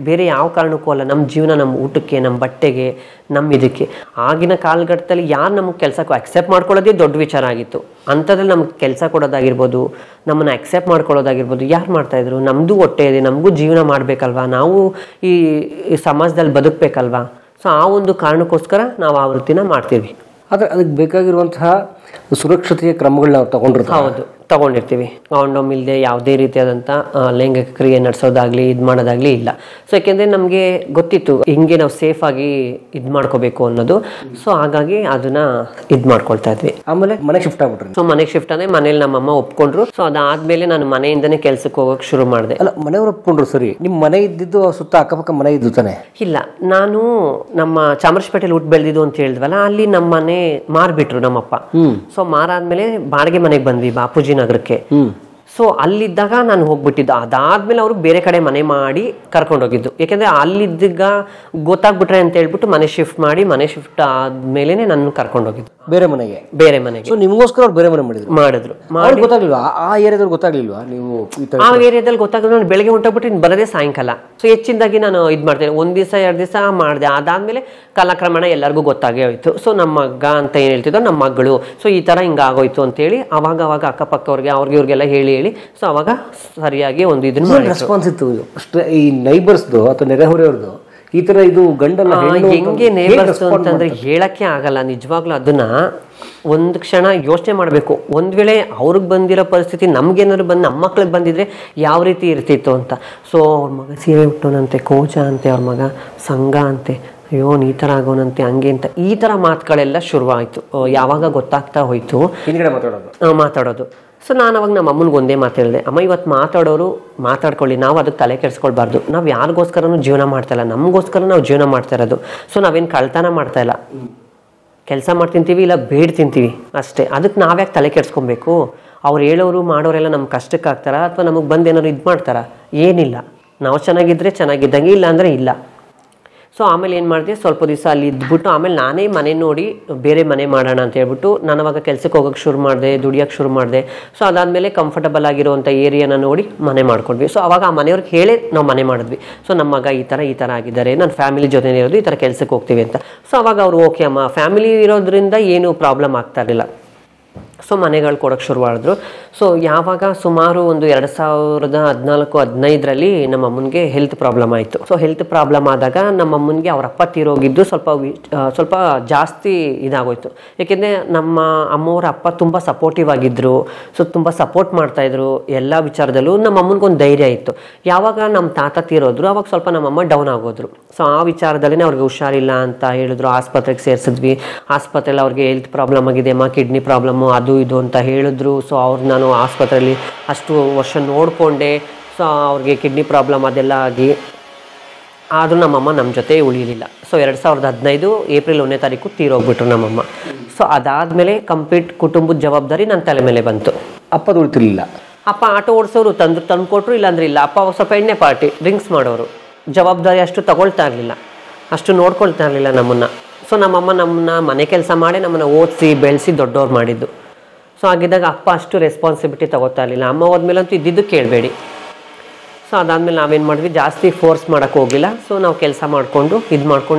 ಬೇರೆ ಯಾವ ಕಾರಣಕ್ಕೂ ಅಲ್ಲ, ನಮ್ಮ ಜೀವನ, ನಮ್ಮ ಊಟಕ್ಕೆ, ನಮ್ಮ ಬಟ್ಟೆಗೆ, ನಮ್ಮ ಇದಕ್ಕೆ. ಆಗಿನ ಕಾಲಘಟ್ಟದಲ್ಲಿ ಯಾರು ನಮಗೆ ಕೆಲಸಕ್ಕೂ ಅಕ್ಸೆಪ್ಟ್ ಮಾಡ್ಕೊಳ್ಳೋದೇ ದೊಡ್ಡ ವಿಚಾರ ಆಗಿತ್ತು. ಅಂಥದ್ರಲ್ಲಿ ನಮ್ಗೆ ಕೆಲಸ ಕೊಡೋದಾಗಿರ್ಬೋದು, ನಮ್ಮನ್ನು ಅಕ್ಸೆಪ್ಟ್ ಮಾಡ್ಕೊಳ್ಳೋದಾಗಿರ್ಬೋದು ಯಾರು ಮಾಡ್ತಾಯಿದ್ರು? ನಮ್ಮದು ಹೊಟ್ಟೆ ಇದೆ, ನಮಗೂ ಜೀವನ ಮಾಡಬೇಕಲ್ವಾ, ನಾವು ಈ ಸಮಾಜದಲ್ಲಿ ಬದುಕಬೇಕಲ್ವಾ. ಸೊ ಆ ಒಂದು ಕಾರಣಕ್ಕೋಸ್ಕರ ನಾವು ಆ ವೃತ್ತಿನ ಮಾಡ್ತೀವಿ. ಆದರೆ ಅದಕ್ಕೆ ಬೇಕಾಗಿರುವಂತಹ ಸುರಕ್ಷತೆಯ ಕ್ರಮಗಳನ್ನ ನಾವು ತಗೊಂಡಿರ್ತೀವಿ. ಹೌದು, ತಗೊಂಡಿರ್ತೀವಿ. ಕಾಂಡೋಮ್ ಇಲ್ಲದೆ ಯಾವುದೇ ರೀತಿಯಾದಂಥ ಲೈಂಗಿಕ ಕ್ರಿಯೆ ನಡೆಸೋದಾಗಲಿ ಇದು ಮಾಡೋದಾಗಲಿ ಇಲ್ಲ. ಸೊ ಯಾಕೆಂದರೆ ನಮಗೆ ಗೊತ್ತಿತ್ತು ಹಿಂಗೆ ನಾವು ಸೇಫಾಗಿ ಇದು ಮಾಡ್ಕೋಬೇಕು ಅನ್ನೋದು. ಸೊ ಹಾಗಾಗಿ ಅದನ್ನು ಇದು ಮಾಡ್ಕೊಳ್ತಾ ಇದ್ವಿ. ಆಮೇಲೆ ಮನೆಗೆ ಶಿಫ್ಟ್ ಆಗ್ಬಿಟ್ರಿ? ಸೊ ಮನೆಗೆ ಶಿಫ್ಟ್ ಅಂದರೆ ಮನೇಲಿ ನಮ್ಮಮ್ಮ ಒಪ್ಕೊಂಡ್ರು. ಸೊ ಅದಾದಮೇಲೆ ನಾನು ಮನೆಯಿಂದನೇ ಕೆಲಸಕ್ಕೆ ಹೋಗೋಕೆ ಶುರು ಮಾಡಿದೆ. ಅಲ್ಲ, ಮನೆಯವ್ರು ಒಪ್ಕೊಂಡ್ರು, ಸರಿ. ನಿಮ್ಮ ಮನೆ ಇದ್ದಿದ್ದು ಸುತ್ತ ಅಕ್ಕಪಕ್ಕ ಮನೆ ಇದ್ದು ತಾನೆ? ಇಲ್ಲ, ನಾನು ನಮ್ಮ ಚಾಮರಾಜಪೇಟೆಯಲ್ಲಿ ಹುಟ್ಟು ಬೆಳೆದಿದ್ದು ಅಂತ ಹೇಳಿದ್ವಲ್ಲ, ಅಲ್ಲಿ ನಮ್ಮ ಮನೆ ಮಾರ್ಬಿಟ್ರು ನಮ್ಮಪ್ಪ. ಸೊ ಮಾರಾದ್ಮೇಲೆ ಬಾಡಿಗೆ ಮನೆಗೆ ಬಂದ್ವಿ ಬಾಪೂಜಿ ನಗರಕ್ಕೆ. ಸೊ ಅಲ್ಲಿದ್ದಾಗ ನಾನು ಹೋಗ್ಬಿಟ್ಟಿದ್ದು. ಅದಾದ್ಮೇಲೆ ಅವರು ಬೇರೆ ಕಡೆ ಮನೆ ಮಾಡಿ ಕರ್ಕೊಂಡೋಗಿದ್ದು. ಯಾಕೆಂದರೆ ಅಲ್ಲಿದ್ದಾಗ ಗೊತ್ತಾಗ್ಬಿಟ್ರೆ ಅಂತ ಹೇಳ್ಬಿಟ್ಟು ಮನೆ ಶಿಫ್ಟ್ ಆದ್ಮೇಲೆ ನನ್ನ ಕರ್ಕೊಂಡೋಗಿದ್ದು ಬೇರೆ ಮನೆಗೆ. ಸೊ ನಿಮಗೋಸ್ಕರ ಅವ್ರು ಬೇರೆ ಮನೆ ಮಾಡಿದ್ರು. ಗೊತ್ತಾಗ್ಲಿಲ್ವಾ ಆ ಏರಿಯಾದಲ್ಲಿ? ಗೊತ್ತಾಗ್ಲಿಲ್ವಾ ನೀವು ಆ ಏರಿಯಾದಲ್ಲಿ? ಗೊತ್ತಾಗಲ್ಲ. ನಾನು ಬೆಳಗ್ಗೆ ಹೊಂಟೋಗ್ಬಿಟ್ಟು ಇನ್ನು ಬರೋದೇ ಸಾಯಂಕಾಲ. ಸೊ ಹೆಚ್ಚಿನದಾಗಿ ನಾನು ಇದು ಮಾಡ್ತೇನೆ, 1 ದಿವಸ 2 ದಿವಸ ಮಾಡಿದೆ. ಅದಾದ್ಮೇಲೆ ಕಾಲಕ್ರಮೇಣ ಎಲ್ಲರಿಗೂ ಗೊತ್ತಾಗೇ ಹೋಯ್ತು. ಸೊ ನಮ್ಮ ಮಗ ಅಂತ ಏನು ಹೇಳ್ತಿದ್ದೋ ನಮ್ಮ ಮಗಳು, ಸೊ ಈ ಥರ ಹಿಂಗಾಗೋಯ್ತು ಅಂತೇಳಿ ಅವಾಗ ಅಕ್ಕಪಕ್ಕವ್ರಿಗೆ ಇವ್ರಿಗೆಲ್ಲ ಹೇಳಿ ಸೊ ಅವಾಗ ಸರಿಯಾಗಿ ಒಂದು ಇದನ್ನ ರೆಸ್ಪಾನ್ಸ್ ಇತ್ತು ಈ ನೈಬರ್ಸ್ದು ಅಥವಾ ನೆರೆಹೊರೆಯವ್ರದ್ದು ಈ ತರ ಇದು ಗಂಡಲ್ಲ ಹೆಂಗೆ ನೇಬರ್ಸ್ ಅಂತಂದ್ರೆ ಹೇಳಕ್ಕೆ ಆಗಲ್ಲ ನಿಜವಾಗ್ಲೂ. ಅದನ್ನ ಒಂದು ಕ್ಷಣ ಯೋಚನೆ ಮಾಡಬೇಕು. ಒಂದ್ ವೇಳೆ ಅವ್ರಿಗೆ ಬಂದಿರೋ ಪರಿಸ್ಥಿತಿ ನಮ್ಗೇನಾದ್ರು ಬಂದು ನಮ್ಮ ಮಕ್ಳಿಗೆ ಬಂದಿದ್ರೆ ಯಾವ ರೀತಿ ಇರ್ತಿತ್ತು ಅಂತ. ಸೊ ಅವ್ರ ಮಗ ಸೀರೆ ಉಟ್ಟೋನಂತೆ, ಕೋಚ ಅಂತೆ, ಅವ್ರ ಮಗ ಸಂಘ ಅಂತೆ, ಅಯ್ಯೋ ಈ ಥರ ಆಗೋನಂತೆ, ಹಂಗೆ ಅಂತ ಈ ಥರ ಮಾತುಗಳೆಲ್ಲ ಶುರುವಾಯಿತು. ಯಾವಾಗ ಗೊತ್ತಾಗ್ತಾ ಹೋಯ್ತು ಮಾತಾಡೋದು. ಸೊ ನಾನು ಅವಾಗ ನಮ್ಮ ಅಮ್ಮನಿಗೆ ಒಂದೇ ಮಾತು ಹೇಳಿದೆ, ಅಮ್ಮ ಇವತ್ತು ಮಾತಾಡೋರು ಮಾತಾಡ್ಕೊಳ್ಳಿ, ನಾವು ಅದಕ್ಕೆ ತಲೆ ಕೆಡಿಸ್ಕೊಳ್ಬಾರ್ದು. ನಾವು ಯಾರಿಗೋಸ್ಕರನೂ ಜೀವನ ಮಾಡ್ತಾ ಇಲ್ಲ, ನಮಗೋಸ್ಕರ ನಾವು ಜೀವನ ಮಾಡ್ತಾ ಇರೋದು. ಸೊ ನಾವೇನು ಕಳ್ತನ ಮಾಡ್ತಾ ಇಲ್ಲ, ಕೆಲಸ ಮಾಡ್ತಿಂತೀವಿ ಇಲ್ಲ ಬೇಡ ತಿಂತೀವಿ ಅಷ್ಟೇ. ಅದಕ್ಕೆ ನಾವ್ಯಾಕೆ ತಲೆ ಕೆಡಿಸ್ಕೊಬೇಕು? ಅವ್ರು ಹೇಳೋರು ಮಾಡೋರೆಲ್ಲ ನಮ್ಮ ಕಷ್ಟಕ್ಕೆ ಆಗ್ತಾರ ಅಥವಾ ನಮಗೆ ಬಂದು ಏನಾದ್ರು ಇದು ಮಾಡ್ತಾರ? ಏನಿಲ್ಲ. ನಾವು ಚೆನ್ನಾಗಿದ್ರೆ ಚೆನ್ನಾಗಿದ್ದಂಗೆ, ಇಲ್ಲ ಅಂದರೆ ಇಲ್ಲ. ಸೊ ಆಮೇಲೆ ಏನು ಮಾಡಿದೆ, ಸ್ವಲ್ಪ ದಿವಸ ಅಲ್ಲಿ ಇದ್ಬಿಟ್ಟು ಆಮೇಲೆ ನಾನೇ ಮನೆ ನೋಡಿ ಬೇರೆ ಮನೆ ಮಾಡೋಣ ಅಂತ ಹೇಳ್ಬಿಟ್ಟು ನಾನು ಅವಾಗ ಕೆಲಸಕ್ಕೆ ಹೋಗೋಕ್ಕೆ ಶುರು ಮಾಡಿದೆ, ದುಡಿಯೋಕ್ಕೆ ಶುರು ಮಾಡಿದೆ. ಸೊ ಅದಾದಮೇಲೆ ಕಂಫರ್ಟಬಲ್ ಆಗಿರುವಂಥ ಏರಿಯಾನ ನೋಡಿ ಮನೆ ಮಾಡ್ಕೊಂಡ್ವಿ. ಸೊ ಅವಾಗ ಆ ಮನೆಯವ್ರಿಗೆ ಹೇಳೇ ನಾವು ಮನೆ ಮಾಡಿದ್ವಿ. ಸೊ ನಮ್ಮ ಮಗ ಈ ಥರ ಆಗಿದ್ದಾರೆ, ನನ್ನ ಫ್ಯಾಮಿಲಿ ಜೊತೆ ಇರೋದು, ಈ ಥರ ಕೆಲಸಕ್ಕೆ ಹೋಗ್ತೀವಿ ಅಂತ. ಸೊ ಅವಾಗ ಅವರು ಓಕೆ ಅಮ್ಮ, ಫ್ಯಾಮಿಲಿ ಇರೋದ್ರಿಂದ ಏನೂ ಪ್ರಾಬ್ಲಮ್ ಆಗ್ತಾ ಇರಲಿಲ್ಲ. ಸೊ ಮನೆಗಳು ಕೊಡೋಕ್ಕೆ ಶುರು ಮಾಡಿದ್ರು. ಸೊ ಯಾವಾಗ ಸುಮಾರು ಒಂದು 2014-15ರಲ್ಲಿ ನಮ್ಮ ಅಮ್ಮನಿಗೆ ಹೆಲ್ತ್ ಪ್ರಾಬ್ಲಮ್ ಆಯಿತು. ಸೊ ಹೆಲ್ತ್ ಪ್ರಾಬ್ಲಮ್ ಆದಾಗ ನಮ್ಮ ಅಮ್ಮನಿಗೆ ಅವ್ರ ಅಪ್ಪ ತೀರೋಗಿದ್ದು ಸ್ವಲ್ಪ ಜಾಸ್ತಿ ಇದಾಗೋಯ್ತು. ಏಕೆಂದರೆ ನಮ್ಮ ಅಮ್ಮವ್ರ ಅಪ್ಪ ತುಂಬ ಸಪೋರ್ಟಿವ್ ಆಗಿದ್ದರು. ಸೊ ತುಂಬ ಸಪೋರ್ಟ್ ಮಾಡ್ತಾಯಿದ್ರು ಎಲ್ಲ ವಿಚಾರದಲ್ಲೂ. ನಮ್ಮ ಅಮ್ಮನಿಗೊಂದು ಧೈರ್ಯ ಇತ್ತು. ಯಾವಾಗ ನಮ್ಮ ತಾತ ತೀರೋದ್ರು ಅವಾಗ ಸ್ವಲ್ಪ ನಮ್ಮಮ್ಮ ಡೌನ್ ಆಗೋದ್ರು. ಸೊ ಆ ವಿಚಾರದಲ್ಲೇ ಅವ್ರಿಗೆ ಹುಷಾರಿಲ್ಲ ಅಂತ ಹೇಳಿದ್ರು. ಆಸ್ಪತ್ರೆಗೆ ಸೇರಿಸಿದ್ವಿ. ಆಸ್ಪತ್ರೆಯಲ್ಲಿ ಅವ್ರಿಗೆ ಹೆಲ್ತ್ ಪ್ರಾಬ್ಲಮ್ ಆಗಿದೆ ಅಮ್ಮ, ಕಿಡ್ನಿ ಪ್ರಾಬ್ಲಮ್ಮು, ಅದು ಇದು ಅಂತ ಹೇಳಿದ್ರು. ಸೊ ನಾನು ಆಸ್ಪತ್ರೆಯಲ್ಲಿ ಅಷ್ಟು ವರ್ಷ ನೋಡಿಕೊಂಡೆ. ಸೊ ಅವ್ರಿಗೆ ಕಿಡ್ನಿ ಪ್ರಾಬ್ಲಮ್ ಅದೆಲ್ಲ ಆಗಿ ಆದರೂ ನಮ್ಮಮ್ಮ ನಮ್ಮ ಜೊತೆ ಉಳಿಲಿಲ್ಲ. ಸೊ 2015 ಏಪ್ರಿಲ್ 1ನೇ ತಾರೀಕು ತೀರೋಗ್ಬಿಟ್ರು ನಮ್ಮಮ್ಮ. ಸೊ ಅದಾದಮೇಲೆ ಕಂಪ್ಲೀಟ್ ಕುಟುಂಬದ ಜವಾಬ್ದಾರಿ ನನ್ನ ತಲೆ ಮೇಲೆ ಬಂತು. ಅಪ್ಪ ದುಡಿತಿರ್ಲಿಲ್ಲ. ಅಪ್ಪ ಆಟೋ ಓಡಿಸೋರು, ತಂದು ಕೊಟ್ಟರು, ಇಲ್ಲಾಂದ್ರೆ ಇಲ್ಲ. ಅಪ್ಪ ಸ್ವಲ್ಪ ಎಣ್ಣೆ ಪಾರ್ಟಿ, ಡ್ರಿಂಕ್ಸ್ ಮಾಡೋರು. ಜವಾಬ್ದಾರಿ ಅಷ್ಟು ತಗೊಳ್ತಾ ಇರಲಿಲ್ಲ, ಅಷ್ಟು ನೋಡ್ಕೊಳ್ತಾ ಇರಲಿಲ್ಲ ನಮ್ಮನ್ನು. ಸೊ ನಮ್ಮಮ್ಮ ನಮ್ಮನ್ನ ಮನೆ ಕೆಲಸ ಮಾಡಿ ನಮ್ಮನ್ನು ಓದಿಸಿ ಬೆಳೆಸಿ ದೊಡ್ಡವ್ರು ಮಾಡಿದ್ದು. ಸೊ ಆಗಿದ್ದಾಗ ಅಪ್ಪ ಅಷ್ಟು ರೆಸ್ಪಾನ್ಸಿಬಿಲಿಟಿ ತಗೋತಾ ಇರಲಿಲ್ಲ. ಅಮ್ಮ ಹೋದ್ಮೇಲಂತೂ ಇದ್ದಿದ್ದು ಕೇಳಬೇಡಿ. ಸೊ ಅದಾದಮೇಲೆ ನಾವೇನು ಮಾಡಿದ್ವಿ, ಜಾಸ್ತಿ ಫೋರ್ಸ್ ಮಾಡೋಕ್ಕೆ ಹೋಗಿಲ್ಲ. ಸೊ ನಾವು ಕೆಲಸ ಮಾಡಿಕೊಂಡು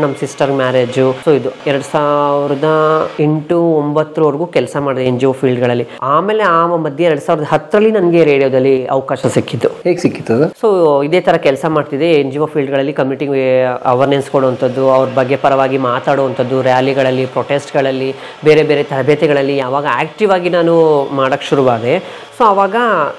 ನಮ್ಮ ಸಿಸ್ಟರ್ ಮ್ಯಾರೇಜು. ಸೊ ಇದು 2008-09ವರೆಗೂ ಕೆಲಸ ಮಾಡಿದೆ NGO ಫೀಲ್ಡ್ಗಳಲ್ಲಿ. ಆಮೇಲೆ ಆ ಮಧ್ಯೆ 2010ರಲ್ಲಿ ನನಗೆ ರೇಡಿಯೋದಲ್ಲಿ ಅವಕಾಶ ಸಿಕ್ಕಿದ್ದು. ಹೇಗೆ ಸಿಕ್ಕಿತ್ತು? ಸೊ ಇದೇ ಥರ ಕೆಲಸ ಮಾಡ್ತಿದ್ದೆ NGO ಫೀಲ್ಡ್ಗಳಲ್ಲಿ, ಕಮ್ಯುನಿಟಿಗೆ ಅವೇರ್ನೆಸ್ ಕೊಡುವಂಥದ್ದು, ಅವ್ರ ಬಗ್ಗೆ ಪರವಾಗಿ ಮಾತಾಡುವಂಥದ್ದು, ರ್ಯಾಲಿಗಳಲ್ಲಿ, ಪ್ರೊಟೆಸ್ಟ್ಗಳಲ್ಲಿ, ಬೇರೆ ಬೇರೆ ತರಬೇತಿಗಳಲ್ಲಿ ಯಾವಾಗ ಆ್ಯಕ್ಟಿವ್ ಆಗಿ ನಾನು ಮಾಡೋಕ್ಕೆ ಶುರುವಾದೆ. ಸೊ ಆವಾಗ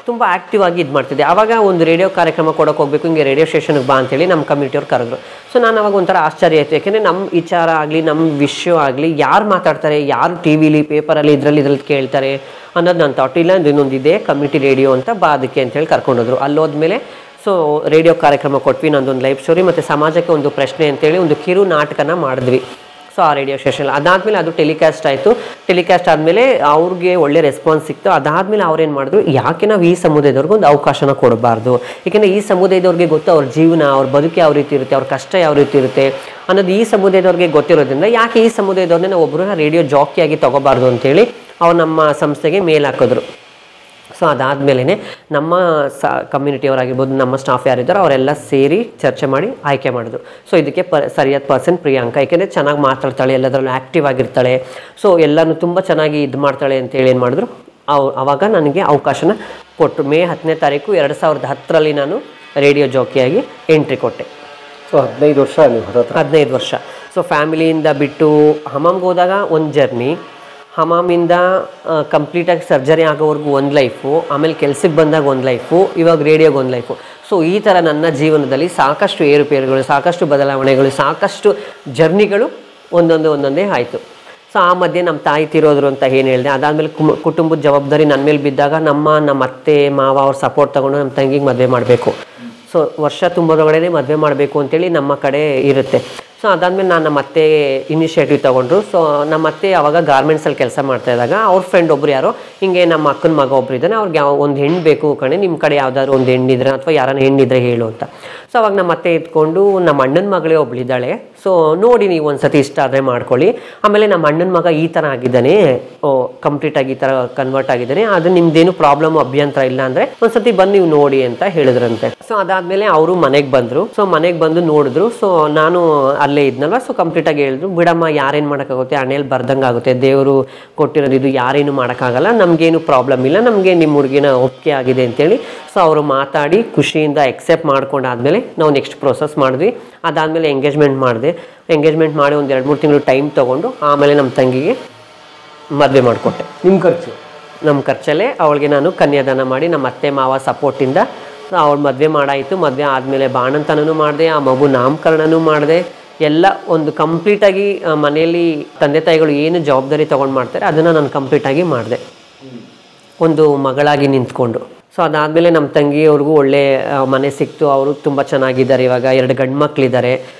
ತುಂಬ ಆ್ಯಕ್ಟಿವ್ ಆಗಿ ಇದು ಮಾಡ್ತಿದ್ದೆ. ಆವಾಗ ಒಂದು ರೇಡಿಯೋ ಕಾರ್ಯಕ್ರಮ ಕೊಡೋಕೆ ಹೋಗಬೇಕು, ಹಿಂಗೆ ರೇಡಿಯೋ ಸ್ಟೇಷನ್ಗೆ ಬಾ ಅಂತೇಳಿ ನಮ್ಮ ಕಮ್ಯುನಿಟಿಯವ್ರು ಕರೆದ್ರು. ಸೊ ನಾನು ಅವಾಗ ಒಂಥರ ಆಶ್ಚರ್ಯ ಆಯಿತು. ಯಾಕೆಂದರೆ ನಮ್ಮ ವಿಚಾರ ಆಗಲಿ, ನಮ್ಮ ವಿಷಯ ಆಗಲಿ, ಯಾರು ಮಾತಾಡ್ತಾರೆ, ಯಾರು ಟಿ ವಿಲಿ, ಪೇಪರಲ್ಲಿ, ಇದ್ರಲ್ಲಿ ಕೇಳ್ತಾರೆ ಅನ್ನೋದು ನನ್ನ ಥಾಟ್. ಇಲ್ಲ ಇನ್ನೊಂದಿದೆ ಕಮ್ಯುನಿಟಿ ರೇಡಿಯೋ ಅಂತ, ಬಾ ಅದಕ್ಕೆ ಅಂತೇಳಿ ಕರ್ಕೊಂಡೋದ್ರು. ಅಲ್ಲೋದ್ಮೇಲೆ ಸೊ ರೇಡಿಯೋ ಕಾರ್ಯಕ್ರಮ ಕೊಟ್ವಿ, ನಂದೊಂದು ಲೈಫ್ ಸ್ಟೋರಿ ಮತ್ತು ಸಮಾಜಕ್ಕೆ ಒಂದು ಪ್ರಶ್ನೆ ಅಂತೇಳಿ ಒಂದು ಕಿರು ನಾಟಕನ ಮಾಡಿದ್ವಿ. ಸೊ ಆ ರೇಡಿಯೋ ಸ್ಟೇಷನ್ ಅದಾದಮೇಲೆ ಅದು ಟೆಲಿಕಾಸ್ಟ್ ಆಯಿತು. ಟೆಲಿಕಾಸ್ಟ್ ಆದಮೇಲೆ ಅವ್ರಿಗೆ ಒಳ್ಳೆ ರೆಸ್ಪಾನ್ಸ್ ಸಿಕ್ತು. ಅದಾದಮೇಲೆ ಅವ್ರೇನು ಮಾಡಿದ್ರು, ಯಾಕೆ ನಾವು ಈ ಸಮುದಾಯದವ್ರಿಗೆ ಒಂದು ಅವಕಾಶನ ಕೊಡಬಾರ್ದು, ಏಕೆಂದರೆ ಈ ಸಮುದಾಯದವ್ರಿಗೆ ಗೊತ್ತು ಅವ್ರ ಜೀವನ, ಅವ್ರ ಬದುಕು ಯಾವ ರೀತಿ ಇರುತ್ತೆ, ಅವ್ರ ಕಷ್ಟ ಯಾವ ರೀತಿ ಇರುತ್ತೆ ಅನ್ನೋದು ಈ ಸಮುದಾಯದವ್ರಿಗೆ ಗೊತ್ತಿರೋದ್ರಿಂದ ಯಾಕೆ ಈ ಸಮುದಾಯದವ್ರನ್ನೇ ನಾವು ಒಬ್ಬರನ್ನ ರೇಡಿಯೋ ಜಾಕಿಯಾಗಿ ತೊಗೋಬಾರ್ದು ಅಂತೇಳಿ ಅವ್ರು ನಮ್ಮ ಸಂಸ್ಥೆಗೆ ಮೇಲ್ ಹಾಕಿದ್ರು. ಸೊ ಅದಾದಮೇಲೆ ನಮ್ಮ ಕಮ್ಯುನಿಟಿಯವರಾಗಿರ್ಬೋದು, ನಮ್ಮ ಸ್ಟಾಫ್ ಯಾರಿದ್ದಾರೋ ಅವರೆಲ್ಲ ಸೇರಿ ಚರ್ಚೆ ಮಾಡಿ ಆಯ್ಕೆ ಮಾಡಿದ್ರು. ಸೊ ಇದಕ್ಕೆ ಸರಿಯಾದ ಪರ್ಸನ್ ಪ್ರಿಯಾಂಕಾ, ಏಕೆಂದರೆ ಚೆನ್ನಾಗಿ ಮಾತಾಡ್ತಾಳೆ, ಎಲ್ಲದರಲ್ಲೂ ಆ್ಯಕ್ಟಿವ್ ಆಗಿರ್ತಾಳೆ, ಸೊ ಎಲ್ಲನೂ ತುಂಬ ಚೆನ್ನಾಗಿ ಇದು ಮಾಡ್ತಾಳೆ ಅಂತೇಳಿ ಏನು ಮಾಡಿದ್ರು, ಆವಾಗ ನನಗೆ ಅವಕಾಶನ ಕೊಟ್ಟರು. ಮೇ 10ನೇ ತಾರೀಕು 2010ರಲ್ಲಿ ನಾನು ರೇಡಿಯೋ ಜಾಕಿಯಾಗಿ ಎಂಟ್ರಿ ಕೊಟ್ಟೆ. ಸೊ 15 ವರ್ಷ. 15 ವರ್ಷ. ಸೊ ಫ್ಯಾಮಿಲಿಯಿಂದ ಬಿಟ್ಟು ಹಮಾಮ್ಗೆ ಹೋದಾಗ ಒಂದು ಜರ್ನಿ, ಹಮಾಮಿಂದ ಕಂಪ್ಲೀಟಾಗಿ ಸರ್ಜರಿ ಆಗೋವರೆಗೂ ಒಂದು ಲೈಫು, ಆಮೇಲೆ ಕೆಲ್ಸಕ್ಕೆ ಬಂದಾಗ ಒಂದು ಲೈಫು, ಇವಾಗ ರೇಡಿಯೋಗೆ ಒಂದು ಲೈಫು. ಸೊ ಈ ಥರ ನನ್ನ ಜೀವನದಲ್ಲಿ ಸಾಕಷ್ಟು ಏರುಪೇರುಗಳು, ಸಾಕಷ್ಟು ಬದಲಾವಣೆಗಳು, ಸಾಕಷ್ಟು ಜರ್ನಿಗಳು ಒಂದೊಂದೇ ಆಯಿತು. ಸೊ ಆ ಮಧ್ಯೆ ನಮ್ಮ ತಾಯಿ ತೀರೋದ್ರು ಅಂತ ಏನು ಹೇಳಿದೆ. ಅದಾದಮೇಲೆ ಕುಟುಂಬದ ಜವಾಬ್ದಾರಿ ನನ್ನ ಮೇಲೆ ಬಿದ್ದಾಗ ನಮ್ಮ ಅತ್ತೆ ಮಾವ ಅವ್ರ ಸಪೋರ್ಟ್ ತೊಗೊಂಡು ನಮ್ಮ ತಂಗಿಗೆ ಮದುವೆ ಮಾಡಬೇಕು. ಸೊ ವರ್ಷ ತುಂಬೋದ್ರೊಳಗಡೆ ಮದುವೆ ಮಾಡಬೇಕು ಅಂತೇಳಿ ನಮ್ಮ ಕಡೆ ಇರುತ್ತೆ. ಸೊ ಸೊ ಅದಾದಮೇಲೆ ನಾನು ನಮ್ಮ ಅತ್ತೆ ಇನಿಷಿಯೇಟಿವ್ ತೊಗೊಂಡ್ರು. ಸೊ ನಮ್ಮ ಅತ್ತೆ ಅವಾಗ ಗಾರ್ಮೆಂಟ್ಸಲ್ಲಿ ಕೆಲಸ ಮಾಡ್ತಾ ಇದ್ದಾಗ ಅವ್ರ ಫ್ರೆಂಡ್ ಒಬ್ರು ಯಾರೋ ಹಿಂಗೆ ನಮ್ಮ ಅಕ್ಕನ ಮಗ ಒಬ್ರು ಇದ್ದಾನೆ, ಅವ್ರಿಗೆ ಒಂದು ಹೆಣ್ಣು ಬೇಕು ಕಣೆ, ನಿಮ್ಮ ಕಡೆ ಯಾವ್ದಾದ್ರು ಒಂದು ಹೆಣ್ಣಿದ್ರೆ ಅಥವಾ ಯಾರನ್ನ ಹೆಣ್ಣಿದ್ರೆ ಹೇಳು ಅಂತ. ಸೊ ಅವಾಗ ನಮ್ಮ ಅತ್ತೆ ಇದ್ಕೊಂಡು ನಮ್ಮ ಅಣ್ಣನ ಮಗಳೇ ಒಬ್ಳಿದ್ದಾಳೆ, ಸೊ ನೋಡಿ ನೀವು ಒಂದ್ಸತಿ ಇಷ್ಟ ಆದರೆ ಮಾಡ್ಕೊಳ್ಳಿ, ಆಮೇಲೆ ನಮ್ಮ ಅಣ್ಣನ ಮಗ ಈ ಥರ ಆಗಿದ್ದಾನೆ, ಕಂಪ್ಲೀಟಾಗಿ ಈ ಥರ ಕನ್ವರ್ಟ್ ಆಗಿದ್ದಾನೆ, ಅದು ನಿಮ್ದೇನು ಪ್ರಾಬ್ಲಮ್ ಅಭ್ಯಂತರ ಇಲ್ಲ ಅಂದರೆ ಒಂದ್ಸತಿ ಬಂದು ನೀವು ನೋಡಿ ಅಂತ ಹೇಳಿದ್ರಂತೆ. ಸೊ ಅದಾದಮೇಲೆ ಅವರು ಮನೆಗೆ ಬಂದರು. ಸೊ ಮನೆಗೆ ಬಂದು ನೋಡಿದ್ರು. ಸೊ ನಾನು ಅಲ್ಲೇ ಇದ್ನಲ್ವ, ಸೊ ಕಂಪ್ಲೀಟಾಗಿ ಹೇಳಿದ್ರು, ಬಿಡಮ್ಮ ಯಾರೇನು ಮಾಡೋಕ್ಕಾಗುತ್ತೆ, ಹಣೆಯಲ್ಲಿ ಬರ್ದಂಗೆ ಆಗುತ್ತೆ, ದೇವರು ಕೊಟ್ಟಿರೋದು ಇದು, ಯಾರೇನು ಮಾಡೋಕ್ಕಾಗಲ್ಲ, ನಮಗೇನು ಪ್ರಾಬ್ಲಮ್ ಇಲ್ಲ, ನಮಗೆ ನಿಮ್ಮ ಹುಡುಗಿನ ಒಪ್ಪಿಗೆ ಆಗಿದೆ ಅಂತೇಳಿ. ಸೊ ಅವರು ಮಾತಾಡಿ ಖುಷಿಯಿಂದ ಎಕ್ಸೆಪ್ಟ್ ಮಾಡ್ಕೊಂಡಾದ್ಮೇಲೆ ನಾವು ನೆಕ್ಸ್ಟ್ ಪ್ರೊಸೆಸ್ ಮಾಡಿದ್ವಿ. ಅದಾದಮೇಲೆ ಎಂಗೇಜ್ಮೆಂಟ್ ಮಾಡಿದೆ. ಎಂಗೇಜ್ಮೆಂಟ್ ಮಾಡಿ ಒಂದು 2-3 ತಿಂಗಳು ಟೈಮ್ ತೊಗೊಂಡು ಆಮೇಲೆ ನಮ್ಮ ತಂಗಿಗೆ ಮದುವೆ ಮಾಡಿಕೊಟ್ಟೆ. ನಿಮ್ಮ ಖರ್ಚು? ನಮ್ಮ ಖರ್ಚಲ್ಲೇ ಅವಳಿಗೆ ನಾನು ಕನ್ಯಾದಾನ ಮಾಡಿ ನಮ್ಮ ಅತ್ತೆ ಮಾವ ಸಪೋರ್ಟಿಂದ ಅವಳು ಮದುವೆ ಮಾಡಾಯಿತು. ಮದುವೆ ಆದಮೇಲೆ ಬಾಣಂತನೂ ಮಾಡಿದೆ, ಆ ಮಗು ನಾಮಕರಣನೂ ಮಾಡಿದೆ. ಎಲ್ಲ ಒಂದು ಕಂಪ್ಲೀಟಾಗಿ ಮನೆಯಲ್ಲಿ ತಂದೆ ತಾಯಿಗಳು ಏನು ಜವಾಬ್ದಾರಿ ತೊಗೊಂಡು ಮಾಡ್ತಾರೆ ಅದನ್ನು ನಾನು ಕಂಪ್ಲೀಟಾಗಿ ಮಾಡಿದೆ, ಒಂದು ಮಗಳಾಗಿ ನಿಂತ್ಕೊಂಡು. ಸೊ ಅದಾದಮೇಲೆ ನಮ್ಮ ತಂಗಿಯವ್ರಿಗೂ ಒಳ್ಳೆ ಮನೆ ಸಿಕ್ತು. ಅವರು ತುಂಬ ಚೆನ್ನಾಗಿದ್ದಾರೆ, ಇವಾಗ 2 ಗಂಡು ಮಕ್ಕಳಿದ್ದಾರೆ.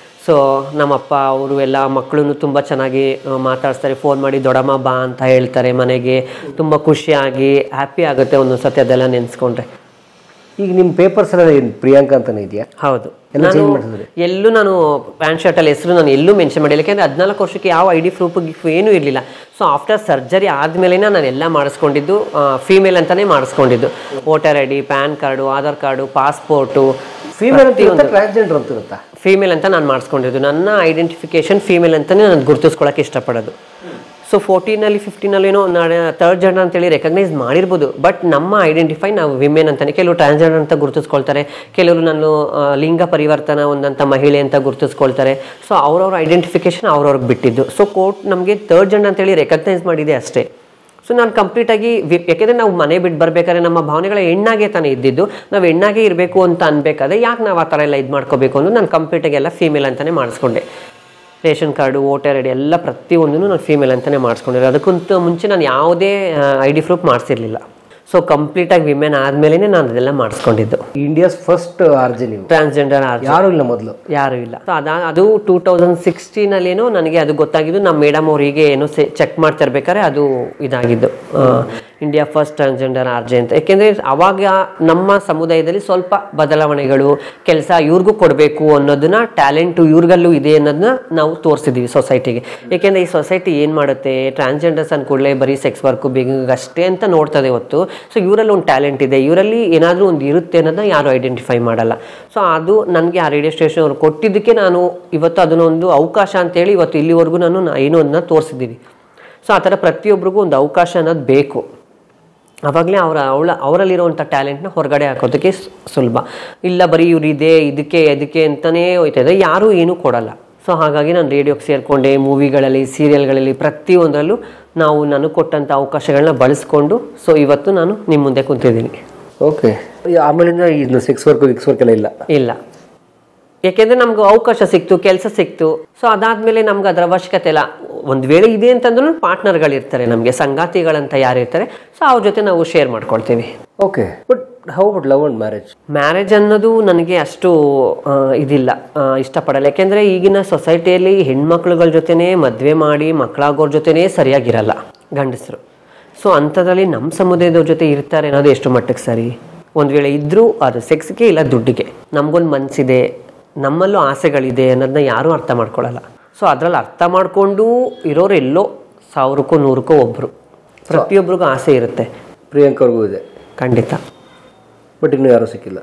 ಸೊ ನಮ್ಮಪ್ಪ ಅವರು ಎಲ್ಲ ಮಕ್ಕಳನ್ನು ತುಂಬ ಚೆನ್ನಾಗಿ ಮಾತಾಡಿಸ್ತಾರೆ, ಫೋನ್ ಮಾಡಿ ದೊಡ್ಡಮ್ಮ ಬಾ ಅಂತ ಹೇಳ್ತಾರೆ ಮನೆಗೆ. ತುಂಬ ಖುಷಿಯಾಗಿ ಹ್ಯಾಪಿ ಆಗುತ್ತೆ ಒಂದೊಂದು ಸತಿ ಅದೆಲ್ಲ ನೆನೆಸ್ಕೊಂಡ್ರೆ. ಈಗ ನಿಮ್ಮ ಪೇಪರ್ಸ್ ಎಲ್ಲ ಏನು ಪ್ರಿಯಾಂಕಾ ಅಂತಾನೆ ಇದೆಯಾ? ಹೌದು, ನಾನು ಎಲ್ಲೂ ನಾನು ಪ್ಯಾಂಟ್ ಶರ್ಟಲ್ಲಿ ಹೆಸರು ನಾನು ಎಲ್ಲೂ ಮೆನ್ಷನ್ ಮಾಡಿಲ್ಲ, ಯಾಕೆಂದರೆ 14 ವರ್ಷಕ್ಕೆ ಯಾವ ID ಪ್ರೂಫ್ ಏನೂ ಇರಲಿಲ್ಲ. ಸೊ ಆಫ್ಟರ್ ಸರ್ಜರಿ ಆದಮೇಲೆ ನಾನು ಎಲ್ಲ ಮಾಡಿಸ್ಕೊಂಡಿದ್ದು ಫೀಮೇಲ್ ಅಂತಲೇ ಮಾಡಿಸ್ಕೊಂಡಿದ್ದು. Voter ID, PAN card, Aadhaar card, passport. Female ಅಂತ ಟ್ರಾನ್ಸ್ಜೆಂಡರ್ ಅಂತ ಇರುತ್ತಾ? ಫೀಮೇಲ್ ಅಂತ ನಾನು ಮಾಡಿಸ್ಕೊಂಡಿದ್ದು. ನನ್ನ ಐಡೆಂಟಿಫಿಕೇಶನ್ ಫೀಮೇಲ್ ಅಂತಲೇ ನಾನು ಗುರುತಿಸ್ಕೊಳ್ಳೋಕೆ ಇಷ್ಟಪಡೋದು. ಸೊ 14ನಲ್ಲಿ 15ನಲ್ಲಿ ಏನೋ ಥರ್ಡ್ ಜೆಂಡರ್ ಅಂತೇಳಿ ರೆಕಗ್ನೈಸ್ ಮಾಡಿರ್ಬೋದು, ಬಟ್ ನಮ್ಮ ಐಡೆಂಟಿಫೈ ನಾವು ವಿಮೆನ್ ಅಂತಲೇ. ಕೆಲವರು ಟ್ರಾನ್ಸ್ಜೆಂಡರ್ ಅಂತ ಗುರುತಿಸ್ಕೊಳ್ತಾರೆ, ಕೆಲವರು ನಾನು ಲಿಂಗ ಪರಿವರ್ತನ ಹೊಂದಂಥ ಮಹಿಳೆ ಅಂತ ಗುರುತಿಸ್ಕೊಳ್ತಾರೆ. ಸೊ ಅವ್ರವ್ರ ಐಡೆಂಟಿಫಿಕೇಶನ್ ಅವ್ರವ್ರಿಗೆ ಬಿಟ್ಟಿದ್ದು. ಸೊ ಕೋರ್ಟ್ ನಮಗೆ ಥರ್ಡ್ ಜೆಂಡರ್ ಅಂತೇಳಿ ರೆಕಗ್ನೈಸ್ ಮಾಡಿದೆ ಅಷ್ಟೇ. ಸೊ ನಾನು ಕಂಪ್ಲೀಟಾಗಿ ಯಾಕೆಂದರೆ ನಾವು ಮನೆ ಬಿಟ್ಟು ಬರಬೇಕಾದ್ರೆ ನಮ್ಮ ಭಾವನೆಗಳ ಹೆಣ್ಣಾಗೆ ತಾನೇ ಇದ್ದಿದ್ದು, ನಾವು ಹೆಣ್ಣಾಗೆ ಇರಬೇಕು ಅಂತ ಅನ್ಬೇಕಾದ್ರೆ ಯಾಕೆ ನಾವು ಆ ಥರ ಎಲ್ಲ ಇದು ಮಾಡ್ಕೋಬೇಕು ಅನ್ನೋದು ನಾನು ಕಂಪ್ಲೀಟಾಗಿ ಎಲ್ಲ ಫೀಮೇಲ್ ಅಂತಲೇ ಮಾಡಿಸ್ಕೊಂಡೆ. ರೇಷನ್ ಕಾರ್ಡು, ವೋಟರ್ ID ಎಲ್ಲ ಪ್ರತಿಯೊಂದೂ ನಾನು ಫೀಮೇಲ್ ಅಂತಲೇ ಮಾಡಿಸ್ಕೊಂಡಿರೋ. ಅದಕ್ಕಿಂತ ಮುಂಚೆ ನಾನು ಯಾವುದೇ ID ಪ್ರೂಫ್ ಮಾಡಿಸಿರ್ಲಿಲ್ಲ. ಸೊ ಕಂಪ್ಲೀಟಾಗಿ ವಿಮೆನ್ ಆದಮೇಲೆ ನಾನು ಅದೆಲ್ಲ ಮಾಡಿಸ್ಕೊಂಡಿದ್ದು. ಇಂಡಿಯಾಸ್ ಫಸ್ಟ್ ಆರ್ಜೆ ನೀವು? ಟ್ರಾನ್ಸ್ಜೆಂಡರ್ ಆರ್ಜೆ ಯಾರು ಇಲ್ಲ, ಮೊದಲು ಯಾರೂ ಇಲ್ಲ. ಸೊ ಅದು 2016 ನನಗೆ ಅದು ಗೊತ್ತಾಗಿದ್ದು. ನಮ್ಮ ಮೇಡಮ್ ಅವ್ರು ಹೀಗೆ ಏನೋ ಚೆಕ್ ಮಾಡ್ತಿರ್ಬೇಕಾದ್ರೆ ಅದು ಇದಾಗಿದ್ದು, ಇಂಡಿಯಾ ಫಸ್ಟ್ ಟ್ರಾನ್ಸ್ಜೆಂಡರ್ ಆರ್ಜೆ ಅಂತ. ಯಾಕೆಂದರೆ ಅವಾಗ ನಮ್ಮ ಸಮುದಾಯದಲ್ಲಿ ಸ್ವಲ್ಪ ಬದಲಾವಣೆಗಳು, ಕೆಲಸ ಇವ್ರಿಗೂ ಕೊಡಬೇಕು ಅನ್ನೋದನ್ನ, ಟ್ಯಾಲೆಂಟು ಇವ್ರಿಗಲ್ಲೂ ಇದೆ ಅನ್ನೋದನ್ನ ನಾವು ತೋರಿಸಿದ್ದೀವಿ ಸೊಸೈಟಿಗೆ. ಏಕೆಂದರೆ ಈ ಸೊಸೈಟಿ ಏನು ಮಾಡುತ್ತೆ, ಟ್ರಾನ್ಸ್ಜೆಂಡರ್ಸ್ ಅಂದ್ಕೂಡಲೇ ಬರೀ ಸೆಕ್ಸ್ ವರ್ಕು ಬೇಗ ಅಷ್ಟೇ ಅಂತ ನೋಡ್ತದೆ ಹೊತ್ತು. ಸೊ ಇವರಲ್ಲಿ ಒಂದು ಟ್ಯಾಲೆಂಟ್ ಇದೆ, ಇವರಲ್ಲಿ ಏನಾದರೂ ಒಂದು ಇರುತ್ತೆ ಅನ್ನೋದನ್ನ ಯಾರು ಐಡೆಂಟಿಫೈ ಮಾಡಲ್ಲ. ಸೊ ಅದು ನನಗೆ ಆ ರೇಡಿಯೋ ಸ್ಟೇಷನ್ ಅವ್ರು ಕೊಟ್ಟಿದ್ದಕ್ಕೆ ನಾನು ಇವತ್ತು ಅದನ್ನೊಂದು ಅವಕಾಶ ಅಂತೇಳಿ ಇವತ್ತು ಇಲ್ಲಿವರೆಗೂ ನಾನು ಏನೋ ಅದನ್ನ ತೋರಿಸಿದ್ದೀವಿ. ಸೊ ಆ ಥರ ಪ್ರತಿಯೊಬ್ಬರಿಗೂ ಒಂದು ಅವಕಾಶ ಅನ್ನೋದು ಬೇಕು. ಆವಾಗಲೇ ಅವರಲ್ಲಿರುವಂಥ ಟ್ಯಾಲೆಂಟ್ನ ಹೊರಗಡೆ ಹಾಕೋದಕ್ಕೆ ಸುಲಭ. ಇಲ್ಲ ಬರೀ ಇವ್ರು ಇದಕ್ಕೆ ಅಂತಲೇ ಹೋಯ್ತದೆ, ಯಾರೂ ಏನೂ ಕೊಡಲ್ಲ. ಸೊ ಹಾಗಾಗಿ ನಾನು ರೇಡಿಯೋಗೆ ಸೇರಿಕೊಂಡೆ, ಮೂವಿಗಳಲ್ಲಿ, ಸೀರಿಯಲ್ಗಳಲ್ಲಿ ಪ್ರತಿಯೊಂದರಲ್ಲೂ ನಾನು ಕೊಟ್ಟಂಥ ಅವಕಾಶಗಳನ್ನ ಬಳಸ್ಕೊಂಡು ಸೊ ಇವತ್ತು ನಾನು ನಿಮ್ಮ ಮುಂದೆ ಕುಂತಿದ್ದೀನಿ. ಓಕೆ. ಆಮೇಲಿಂದ ಇದು ಸೆಕ್ಸ್ ವರ್ಕ್ ಎಲ್ಲ ಇಲ್ಲ? ಯಾಕೆಂದರೆ ನಮ್ಗೆ ಅವಕಾಶ ಸಿಕ್ತು, ಕೆಲಸ ಸಿಕ್ತು. ಸೊ ಅದಾದಮೇಲೆ ನಮ್ಗೆ ಅದರ ಅವಶ್ಯಕತೆ ಇಲ್ಲ. ಒಂದು ವೇಳೆ ಇದೆ ಅಂತಂದ್ರೂ ಪಾರ್ಟ್ನರ್ಗಳಿರ್ತಾರೆ, ನಮಗೆ ಸಂಗಾತಿಗಳಂತ ಯಾರಿರ್ತಾರೆ. ಸೊ ಅವ್ರ ಜೊತೆ ನಾವು ಶೇರ್ ಮಾಡ್ಕೊಳ್ತೀವಿ. Okay. But how about love and marriage ಅನ್ನೋದು ನನಗೆ ಅಷ್ಟು ಇದಿಲ್ಲ, ಇಷ್ಟಪಡಲ್ಲ. ಯಾಕೆಂದರೆ ಈಗಿನ ಸೊಸೈಟಿಯಲ್ಲಿ ಹೆಣ್ಮಕ್ಳುಗಳ ಜೊತೆನೇ ಮದುವೆ ಮಾಡಿ ಮಕ್ಕಳಾಗೋರ ಜೊತೆನೇ ಸರಿಯಾಗಿರಲ್ಲ ಗಂಡಸರು. ಸೊ ಅಂಥದ್ರಲ್ಲಿ ನಮ್ಮ ಸಮುದಾಯದವ್ರ ಜೊತೆ ಇರ್ತಾರೆ ಅನ್ನೋದು ಎಷ್ಟು ಮಟ್ಟಕ್ಕೆ ಸರಿ? ಒಂದು ವೇಳೆ ಇದ್ದರೂ ಅದು ಸೆಕ್ಸ್ಗೆ ಇಲ್ಲ ದುಡ್ಡಿಗೆ. ನಮಗೊಂದು ಮನಸ್ಸಿದೆ, ನಮ್ಮಲ್ಲೂ ಆಸೆಗಳಿದೆ ಅನ್ನೋದನ್ನ ಯಾರೂ ಅರ್ಥ ಮಾಡ್ಕೊಳ್ಳಲ್ಲ. ಸೊ ಅದರಲ್ಲಿ ಅರ್ಥ ಮಾಡಿಕೊಂಡು ಇರೋರು ಎಲ್ಲೋ 1000ಕ್ಕೋ 100ಕ್ಕೋ ಒಬ್ಬರು. ಪ್ರತಿಯೊಬ್ಬರಿಗೂ ಆಸೆ ಇರುತ್ತೆ. ಪ್ರಿಯಾಂಕವ್ರಿಗೂ ಇದೆ ಖಂಡಿತ. ಬಟ್ ಇನ್ನೂ ಯಾರೂ ಸಿಕ್ಕಿಲ್ಲ.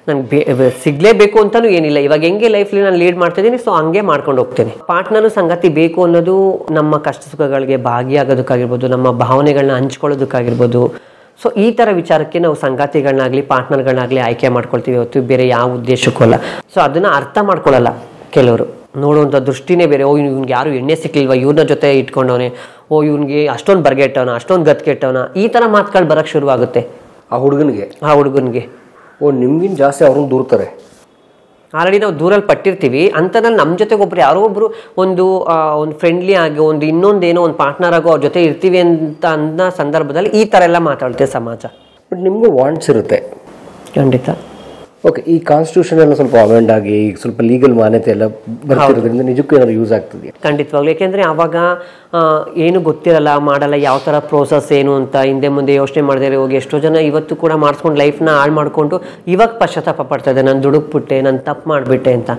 ನನಗೆ ಸಿಗಲೇಬೇಕು ಅಂತಲೂ ಏನಿಲ್ಲ. ಇವಾಗ ಹೆಂಗೆ ಲೈಫ್ಲಿ ನಾನು ಲೀಡ್ ಮಾಡ್ತಿದ್ದೀನಿ, ಸೊ ಹಂಗೆ ಮಾಡ್ಕೊಂಡು ಹೋಗ್ತೀನಿ. ಪಾರ್ಟ್ನರು ಸಂಗತಿ ಬೇಕು ಅನ್ನೋದು ನಮ್ಮ ಕಷ್ಟ ಸುಖಗಳಿಗೆ ಭಾಗಿಯಾಗೋದಕ್ಕಾಗಿರ್ಬೋದು, ನಮ್ಮ ಭಾವನೆಗಳನ್ನ ಹಂಚ್ಕೊಳ್ಳೋದಕ್ಕಾಗಿರ್ಬೋದು. ಸೊ ಈ ಥರ ವಿಚಾರಕ್ಕೆ ನಾವು ಸಂಗಾತಿಗಳನ್ನಾಗಲಿ ಪಾರ್ಟ್ನರ್ಗಳನ್ನಾಗಲಿ ಆಯ್ಕೆ ಮಾಡ್ಕೊಳ್ತೀವಿ ಹೊತ್ತು ಬೇರೆ ಯಾವ ಉದ್ದೇಶಕ್ಕೂ ಅಲ್ಲ. ಸೊ ಅದನ್ನು ಅರ್ಥ ಮಾಡ್ಕೊಳ್ಳಲ್ಲ ಕೆಲವರು, ನೋಡುವಂಥ ದೃಷ್ಟಿನೇ ಬೇರೆ. ಇವ್ನಿಗೆ ಯಾರು ಎಣ್ಣೆ ಸಿಕ್ಕಿಲ್ವ, ಇವ್ರನ್ನ ಜೊತೆ ಇಟ್ಕೊಂಡವನೇ, ಇವ್ನಿಗೆ ಅಷ್ಟೊಂದು ಬರ್ಗೆಟ್ಟವನ, ಅಷ್ಟೊಂದು ಗತ್ಕೆಟ್ಟವನ, ಈ ಥರ ಮಾತುಗಳು ಬರೋಕ್ಕೆ ಶುರುವಾಗುತ್ತೆ ಆ ಹುಡುಗನಿಗೆ. ನಿಮ್ಗಿಂತ ಜಾಸ್ತಿ ಅವ್ರನ್ನ ದೂರ್ತಾರೆ. ಆಲ್ರೆಡಿ ನಾವು ದೂರಲ್ಲಿ ಪಟ್ಟಿರ್ತೀವಿ. ಅಂಥದ್ರಲ್ಲಿ ನಮ್ಮ ಜೊತೆಗೆ ಒಬ್ರು ಯಾರೋ ಒಬ್ರು ಒಂದು ಫ್ರೆಂಡ್ಲಿ ಆಗಿ ಇನ್ನೊಂದೇನೋ ಒಂದು ಪಾರ್ಟ್ನರ್ ಆಗೋ ಅವ್ರ ಜೊತೆ ಇರ್ತೀವಿ ಅಂತ ಅನ್ನೋ ಸಂದರ್ಭದಲ್ಲಿ ಈ ಥರ ಎಲ್ಲ ಮಾತಾಡ್ತೇವೆ ಸಮಾಜ. ಬಟ್ ನಿಮಗೂ ವಾಂಟ್ಸ್ ಇರುತ್ತೆ ಖಂಡಿತ. ಓಕೆ, ಈ ಕಾನ್ಸ್ಟಿಟ್ಯೂಷನ್ ಎಲ್ಲ ಸ್ವಲ್ಪ ಅಮೆಂಡ್ ಆಗಿ ಈಗ ಸ್ವಲ್ಪ ಲೀಗಲ್ ಮಾನ್ಯತೆ ಎಲ್ಲ ಬರ್ತಿರೋದ್ರಿಂದ ನಿಜಕ್ಕೂ ಏನಾದ್ರು ಯೂಸ್ ಆಗ್ತದೆ? ಖಂಡಿತವಾಗ್ಲು. ಯಾಕೆಂದರೆ ಆವಾಗ ಏನು ಗೊತ್ತಿರಲ್ಲ, ಮಾಡಲ್ಲ, ಯಾವ ಥರ ಪ್ರೋಸೆಸ್ ಏನು ಅಂತ ಹಿಂದೆ ಮುಂದೆ ಯೋಚನೆ ಮಾಡದೇ ಹೋಗಿ ಎಷ್ಟೋ ಜನ ಇವತ್ತು ಕೂಡ ಮಾಡಿಸ್ಕೊಂಡು ಲೈಫ್ನ ಹಾಳು ಮಾಡಿಕೊಂಡು ಇವಾಗ ಪಶ್ಚಾತ್ತಾಪ ಪಡ್ತಾ ಇದೆ, ನಾನು ದುಡುಕ್ಬಿಟ್ಟೆ, ನಾನು ತಪ್ಪು ಮಾಡಿಬಿಟ್ಟೆ ಅಂತ.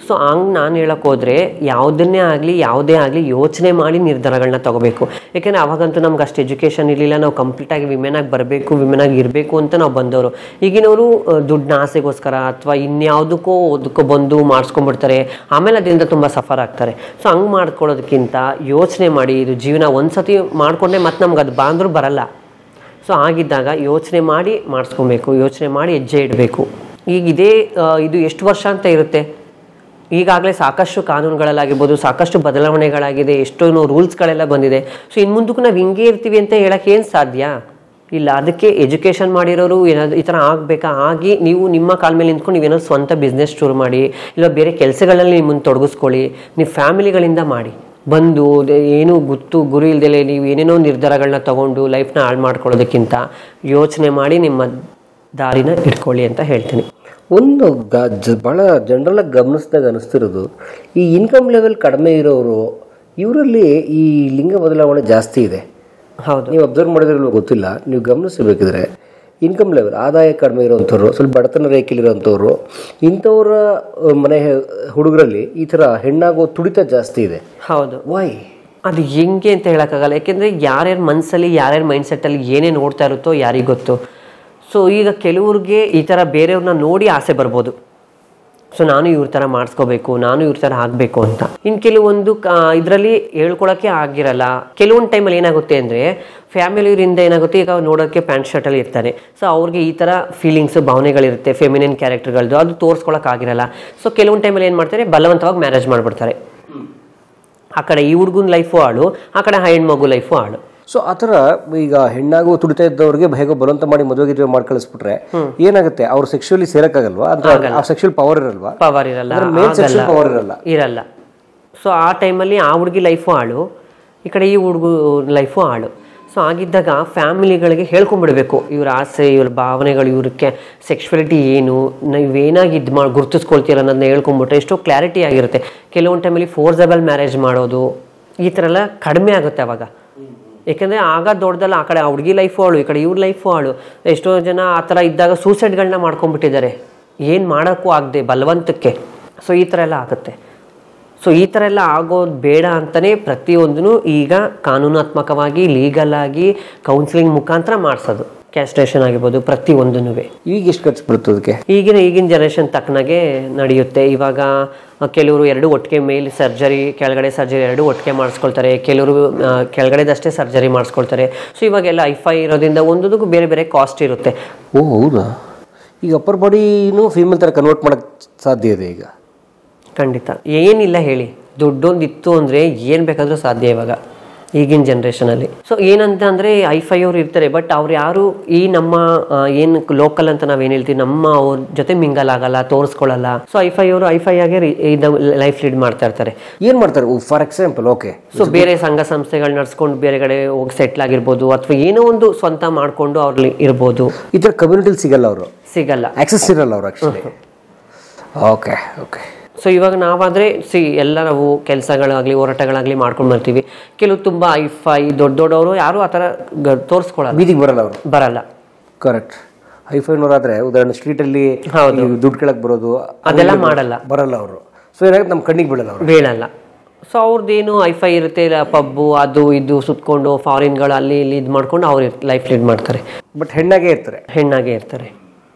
ಸೊ ಹಂಗೆ ನಾನು ಹೇಳೋಕೆ ಹೋದರೆ ಯಾವುದನ್ನೇ ಆಗಲಿ ಯಾವುದೇ ಆಗಲಿ ಯೋಚನೆ ಮಾಡಿ ನಿರ್ಧಾರಗಳನ್ನ ತೊಗೋಬೇಕು. ಯಾಕೆಂದರೆ ಅವಾಗಂತೂ ನಮ್ಗೆ ಅಷ್ಟು ಎಜುಕೇಷನ್ ಇರಲಿಲ್ಲ, ನಾವು ಕಂಪ್ಲೀಟಾಗಿ ವಿಮೆನಾಗಿ ಬರಬೇಕು, ವಿಮೆನಾಗಿ ಇರಬೇಕು ಅಂತ ನಾವು ಬಂದವರು. ಈಗಿನವರು ದುಡ್ಡಿನ ಆಸೆಗೋಸ್ಕರ ಅಥವಾ ಇನ್ಯಾವುದಕ್ಕೋ ಅದಕ್ಕೋ ಬಂದು ಮಾಡಿಸ್ಕೊಂಡ್ಬಿಡ್ತಾರೆ, ಆಮೇಲೆ ಅದರಿಂದ ತುಂಬ ಸಫರ್ ಆಗ್ತಾರೆ. ಸೊ ಹಂಗೆ ಮಾಡ್ಕೊಳ್ಳೋದಕ್ಕಿಂತ ಯೋಚನೆ ಮಾಡಿ, ಇದು ಜೀವನ ಒಂದು ಸತಿ ಮಾಡಿಕೊಂಡೆ ಮತ್ತೆ ನಮ್ಗೆ ಅದು ಬಾಂದ್ರೂ ಬರಲ್ಲ. ಸೊ ಆಗಿದ್ದಾಗ ಯೋಚನೆ ಮಾಡಿ ಮಾಡಿಸ್ಕೊಬೇಕು, ಯೋಚನೆ ಮಾಡಿ ಹೆಜ್ಜೆ ಇಡಬೇಕು. ಈಗ ಇದು ಎಷ್ಟು ವರ್ಷ ಅಂತ ಇರುತ್ತೆ, ಈಗಾಗಲೇ ಸಾಕಷ್ಟು ಕಾನೂನುಗಳಲ್ಲಾಗಿರ್ಬೋದು, ಸಾಕಷ್ಟು ಬದಲಾವಣೆಗಳಾಗಿದೆ, ಎಷ್ಟೋ ರೂಲ್ಸ್ಗಳೆಲ್ಲ ಬಂದಿದೆ. ಸೊ ಇನ್ನು ಮುಂದಕ್ಕೂ ನಾವು ಹಿಂಗೆ ಇರ್ತೀವಿ ಅಂತ ಹೇಳೋಕ್ಕೆ ಏನು ಸಾಧ್ಯ ಇಲ್ಲ. ಅದಕ್ಕೆ ಎಜುಕೇಷನ್ ಮಾಡಿರೋರು ಏನಾದರೂ ಈ ಥರ ಆಗಬೇಕಾ, ಆಗಿ ನೀವು ನಿಮ್ಮ ಕಾಲ ಮೇಲೆ ನಿಂತ್ಕೊಂಡು ನೀವೇನಾದ್ರು ಸ್ವಂತ ಬಿಸ್ನೆಸ್ ಶುರು ಮಾಡಿ, ಇಲ್ಲ ಬೇರೆ ಕೆಲಸಗಳಲ್ಲಿ ನಿಮ್ಮನ್ನು ತೊಡಗಿಸ್ಕೊಳ್ಳಿ, ನೀವು ಫ್ಯಾಮಿಲಿಗಳಿಂದ ಮಾಡಿ. ಬಂದು ಏನೂ ಗುರಿ ಇಲ್ದಲೆ ನೀವು ಏನೇನೋ ನಿರ್ಧಾರಗಳನ್ನ ತೊಗೊಂಡು ಲೈಫ್ನ ಹಾಳು ಮಾಡ್ಕೊಳ್ಳೋದಕ್ಕಿಂತ ಯೋಚನೆ ಮಾಡಿ ನಿಮ್ಮ ದಾರಿನ ಇಟ್ಕೊಳ್ಳಿ ಅಂತ ಹೇಳ್ತೀನಿ. ಒಂದು ಭಾಳ ಜನರಲ್ಲಾಗಿ ಗಮನಿಸಿದಾಗ ಅನಿಸ್ತಿರೋದು, ಈ ಇನ್ಕಮ್ ಲೆವೆಲ್ ಕಡಿಮೆ ಇರೋರು ಇವರಲ್ಲಿ ಈ ಲಿಂಗ ಬದಲಾವಣೆ ಜಾಸ್ತಿ ಇದೆ. ಹೌದು, ನೀವು ಅಬ್ಸರ್ವ್ ಮಾಡಿದ್ರಲ್ವ ಗೊತ್ತಿಲ್ಲ, ನೀವು ಗಮನಿಸಬೇಕಿದ್ರೆ ಇನ್ಕಮ್ ಲೆವೆಲ್ ಆದಾಯ ಕಡಿಮೆ ಇರೋವಂಥವ್ರು, ಸ್ವಲ್ಪ ಬಡತನ ರೇಖೆಲಿರೋವಂಥವ್ರು, ಇಂಥವ್ರ ಮನೆ ಹುಡುಗರಲ್ಲಿ ಈ ಥರ ಹೆಣ್ಣಾಗೋ ತುಡಿತ ಜಾಸ್ತಿ ಇದೆ. ಹೌದು. ವೈ? ಅದು ಹೆಂಗೆ ಅಂತ ಹೇಳೋಕ್ಕಾಗಲ್ಲ. ಯಾಕೆಂದರೆ ಯಾರ್ಯಾರ ಮನಸ್ಸಲ್ಲಿ ಯಾರ್ಯಾರ ಮೈಂಡ್ಸೆಟ್ಟಲ್ಲಿ ಏನೇ ನೋಡ್ತಾ ಇರುತ್ತೋ ಯಾರಿಗೆ ಗೊತ್ತು. ಸೊ ಈಗ ಕೆಲವ್ರಿಗೆ ಈ ಥರ ಬೇರೆಯವ್ರನ್ನ ನೋಡಿ ಆಸೆ ಬರ್ಬೋದು, ಸೊ ನಾನು ಇವ್ರ ಥರ ಮಾಡಿಸ್ಕೋಬೇಕು, ನಾನು ಇವ್ರ ಥರ ಆಗಬೇಕು ಅಂತ. ಇನ್ನು ಕೆಲವೊಂದು ಇದರಲ್ಲಿ ಹೇಳ್ಕೊಳಕ್ಕೆ ಆಗಿರಲ್ಲ. ಕೆಲವೊಂದು ಟೈಮಲ್ಲಿ ಏನಾಗುತ್ತೆ ಅಂದರೆ ಫ್ಯಾಮಿಲಿಯವರಿಂದ ಏನಾಗುತ್ತೆ, ಈಗ ನೋಡೋಕ್ಕೆ ಪ್ಯಾಂಟ್ ಶರ್ಟಲ್ಲಿ ಇರ್ತಾರೆ, ಸೊ ಅವ್ರಿಗೆ ಈ ಥರ ಫೀಲಿಂಗ್ಸು ಭಾವನೆಗಳಿರುತ್ತೆ, ಫೆಮಿನಿನ್ ಕ್ಯಾರೆಕ್ಟರ್ಗಳದ್ದು, ಅದು ತೋರಿಸ್ಕೊಳಕ್ಕಾಗಿರಲ್ಲ. ಸೊ ಕೆಲವೊಂದು ಟೈಮಲ್ಲಿ ಏನು ಮಾಡ್ತಾರೆ, ಬಲವಂತವಾಗಿ ಮ್ಯಾರೇಜ್ ಮಾಡಿಬಿಡ್ತಾರೆ. ಆ ಕಡೆ ಈ ಹುಡುಗನ ಲೈಫು ಹಾಳು, ಆ ಕಡೆ ಹೆಣ್ಮಗು ಲೈಫು ಹಾಳು. ಸೊ ಆ ಥರ ಈಗ ಹೆಣ್ಣಾಗೂ ತುಡಿತಾ ಇದ್ದವ್ರಿಗೆ ಹೇಗೋ ಬಲವಂತ ಮಾಡಿ ಮದುವೆ ಮಾಡಿ ಕಳಿಸ್ಬಿಟ್ರೆ ಏನಾಗುತ್ತೆ, ಅವ್ರು ಸೆಕ್ಷುವಲಿ ಸೇರಕ್ಕಾಗಲ್ವಾ? ಆ ಸೆಕ್ಷುವಲ್ ಪವರ್ ಇರಲ್ವಾ? ಪವರ್ ಇರಲ್ಲ, ಪವರ್ ಇರಲ್ಲ. ಸೊ ಆ ಟೈಮಲ್ಲಿ ಆ ಹುಡುಗಿ ಲೈಫು ಹಾಳು, ಈ ಕಡೆ ಈ ಹುಡುಗ ಲೈಫು ಹಾಳು. ಸೊ ಆಗಿದ್ದಾಗ ಫ್ಯಾಮಿಲಿಗಳಿಗೆ ಹೇಳ್ಕೊಂಡ್ಬಿಡ್ಬೇಕು ಇವ್ರ ಆಸೆ, ಇವ್ರ ಭಾವನೆಗಳು, ಇವ್ರಿಗೆ ಸೆಕ್ಷುವಲಿಟಿ ಏನು, ನೀವೇನಾಗಿ ಗುರುತಿಸ್ಕೊಳ್ತೀರ ಅನ್ನೋದನ್ನ ಹೇಳ್ಕೊಂಬಿಟ್ರೆ ಎಷ್ಟೋ ಕ್ಲಾರಿಟಿ ಆಗಿರುತ್ತೆ. ಕೆಲವೊಂದು ಟೈಮಲ್ಲಿ ಫೋರ್ಸಬಲ್ ಮ್ಯಾರೇಜ್ ಮಾಡೋದು ಈ ಥರ ಎಲ್ಲ ಕಡಿಮೆ ಆಗುತ್ತೆ ಅವಾಗ. ಏಕೆಂದರೆ ಆಗ ದೊಡ್ಡದಲ್ಲ, ಆ ಕಡೆ ಆ ಹುಡುಗಿ ಲೈಫು ಹಾಳು, ಈ ಕಡೆ ಇವ್ರ ಲೈಫು ಹಾಳು. ಎಷ್ಟೋ ಜನ ಆ ಥರ ಇದ್ದಾಗ ಸೂಸೈಡ್ಗಳನ್ನ ಮಾಡ್ಕೊಂಡ್ಬಿಟ್ಟಿದ್ದಾರೆ, ಏನು ಮಾಡೋಕ್ಕೂ ಆಗದೆ ಬಲವಂತಕ್ಕೆ. ಸೊ ಈ ಥರ ಎಲ್ಲ ಆಗುತ್ತೆ. ಸೊ ಈ ಥರ ಎಲ್ಲ ಆಗೋದು ಬೇಡ ಅಂತಲೇ ಪ್ರತಿಯೊಂದೂ ಈಗ ಕಾನೂನಾತ್ಮಕವಾಗಿ ಲೀಗಲ್ ಆಗಿ ಕೌನ್ಸಿಲಿಂಗ್ ಮುಖಾಂತರ ಮಾಡಿಸೋದು. ಕ್ಯಾಸ್ಟ್ರೇಷನ್ ಆಗಿರ್ಬೋದು, ಪ್ರತಿಯೊಂದೂ. ಈಗ ಎಷ್ಟು ಖರ್ಚು ಬರುತ್ತೆ ಅದಕ್ಕೆ? ಈಗಿನ ಜನ್ರೇಷನ್ ತಕ್ಕನಾಗೆ ನಡೆಯುತ್ತೆ. ಇವಾಗ ಕೆಲವರು ಎರಡು ಒಟ್ಟಿಗೆ ಮೇಲ್ ಸರ್ಜರಿ, ಕೆಳಗಡೆ ಸರ್ಜರಿ ಎರಡು ಒಟ್ಟಿಗೆ ಮಾಡಿಸ್ಕೊಳ್ತಾರೆ, ಕೆಲವರು ಕೆಳಗಡೆದಷ್ಟೇ ಸರ್ಜರಿ ಮಾಡಿಸ್ಕೊಳ್ತಾರೆ. ಸೊ ಇವಾಗೆಲ್ಲ ಐಫೈ ಇರೋದ್ರಿಂದ ಒಂದೊಂದಕ್ಕೂ ಬೇರೆ ಬೇರೆ ಕಾಸ್ಟ್ ಇರುತ್ತೆ. ಓ ಹೌದಾ? ಈಗ ಅಪ್ಪರ್ ಬಾಡಿನೂ ಫೀಮೇಲ್ ಥರ ಕನ್ವರ್ಟ್ ಮಾಡೋಕ್ಕೆ ಸಾಧ್ಯ ಇದೆ ಈಗ? ಖಂಡಿತ. ಏನಿಲ್ಲ ಹೇಳಿ, ದುಡ್ಡೊಂದಿತ್ತು ಅಂದರೆ ಏನು ಬೇಕಾದರೂ ಸಾಧ್ಯ ಇವಾಗ ಈಗಿನ ಜನ್ರೇಷನಲ್ಲಿ. ಸೊ ಏನಂತ ಅಂದರೆ ಐಫೈ ಅವ್ರು ಇರ್ತಾರೆ, ಬಟ್ ಅವ್ರು ಯಾರು ಈ ನಮ್ಮ ಏನು ಲೋಕಲ್ ಅಂತ ನಾವೇನು ಹೇಳ್ತೀವಿ, ನಮ್ಮ ಅವ್ರ ಜೊತೆ ಮಿಂಗಲ್ ಆಗಲ್ಲ, ತೋರಿಸ್ಕೊಳ್ಳಲ್ಲ. ಸೊ ಐಫೈ ಅವರು ಐಫೈ ಆಗಿ ಲೈಫ್ ಲೀಡ್ ಮಾಡ್ತಾ ಇರ್ತಾರೆ. ಏನು ಮಾಡ್ತಾರೆ ಫಾರ್ ಎಕ್ಸಾಂಪಲ್? ಓಕೆ, ಸೊ ಬೇರೆ ಸಂಘ ಸಂಸ್ಥೆಗಳು ನಡ್ಸ್ಕೊಂಡು ಬೇರೆ ಕಡೆ ಹೋಗಿ ಸೆಟ್ಲ್ ಆಗಿರ್ಬೋದು, ಅಥವಾ ಏನೋ ಒಂದು ಸ್ವಂತ ಮಾಡಿಕೊಂಡು ಅವ್ರಲ್ಲಿ ಇರ್ಬೋದು. ಈ ಥರ ಕಮ್ಯುನಿಟಿಲಿ ಸಿಗಲ್ಲ, ಅವರು ಸಿಗಲ್ಲ, ಆಕ್ಸೆಸ್ ಇರಲ್ಲ ಅವ್ರು ಆ್ಯಕ್ಚುಲಿ. Okay okay. ಸೊ ಇವಾಗ ನಾವಾದರೆ ಎಲ್ಲ ನಾವು ಕೆಲಸಗಳಾಗಲಿ ಹೋರಾಟಗಳಾಗಲಿ ಮಾಡ್ಕೊಂಡು ಬರ್ತೀವಿ. ಕೆಲವು ತುಂಬ ಐಫೈ ದೊಡ್ಡವರು ಯಾರು ಆ ಥರ ತೋರಿಸ್ಕೊಳ್ಳಲ್ಲ, ಬೀದಿಗೆ ಬರಲ್ಲ, ಅವರು ಬರಲ್ಲ. ಕರೆಕ್ಟ್. ಐಫೈನವರಾದರೆ ಉದಾಹರಣೆ ಸ್ಟ್ರೀಟಲ್ಲಿ ದುಡ್ಡು ಕೇಳಕ್ಕೆ ಬರೋದು ಅದೆಲ್ಲ ಬರಲ್ಲ ಅವರು. ಸೊ ಏನಾಗುತ್ತೆ, ನಮ್ಮ ಕಣ್ಣಿಗೆ ಬೀಳಲ್ಲ, ಅವರು ಬೀಳಲ್ಲ. ಸೊ ಅವ್ರದ್ದೇನು ಐಫೈ ಇರುತ್ತೆ, ಪಬ್ಬು ಅದು ಇದು ಸುತ್ಕೊಂಡು ಫಾರಿನ್ಗಳು ಅಲ್ಲಿ ಇಲ್ಲಿ ಇದು ಮಾಡ್ಕೊಂಡು ಅವ್ರು ಲೈಫ್ ಲೀಡ್ ಮಾಡ್ತಾರೆ. ಬಟ್ ಹೆಣ್ಣಾಗೇ ಇರ್ತಾರೆ.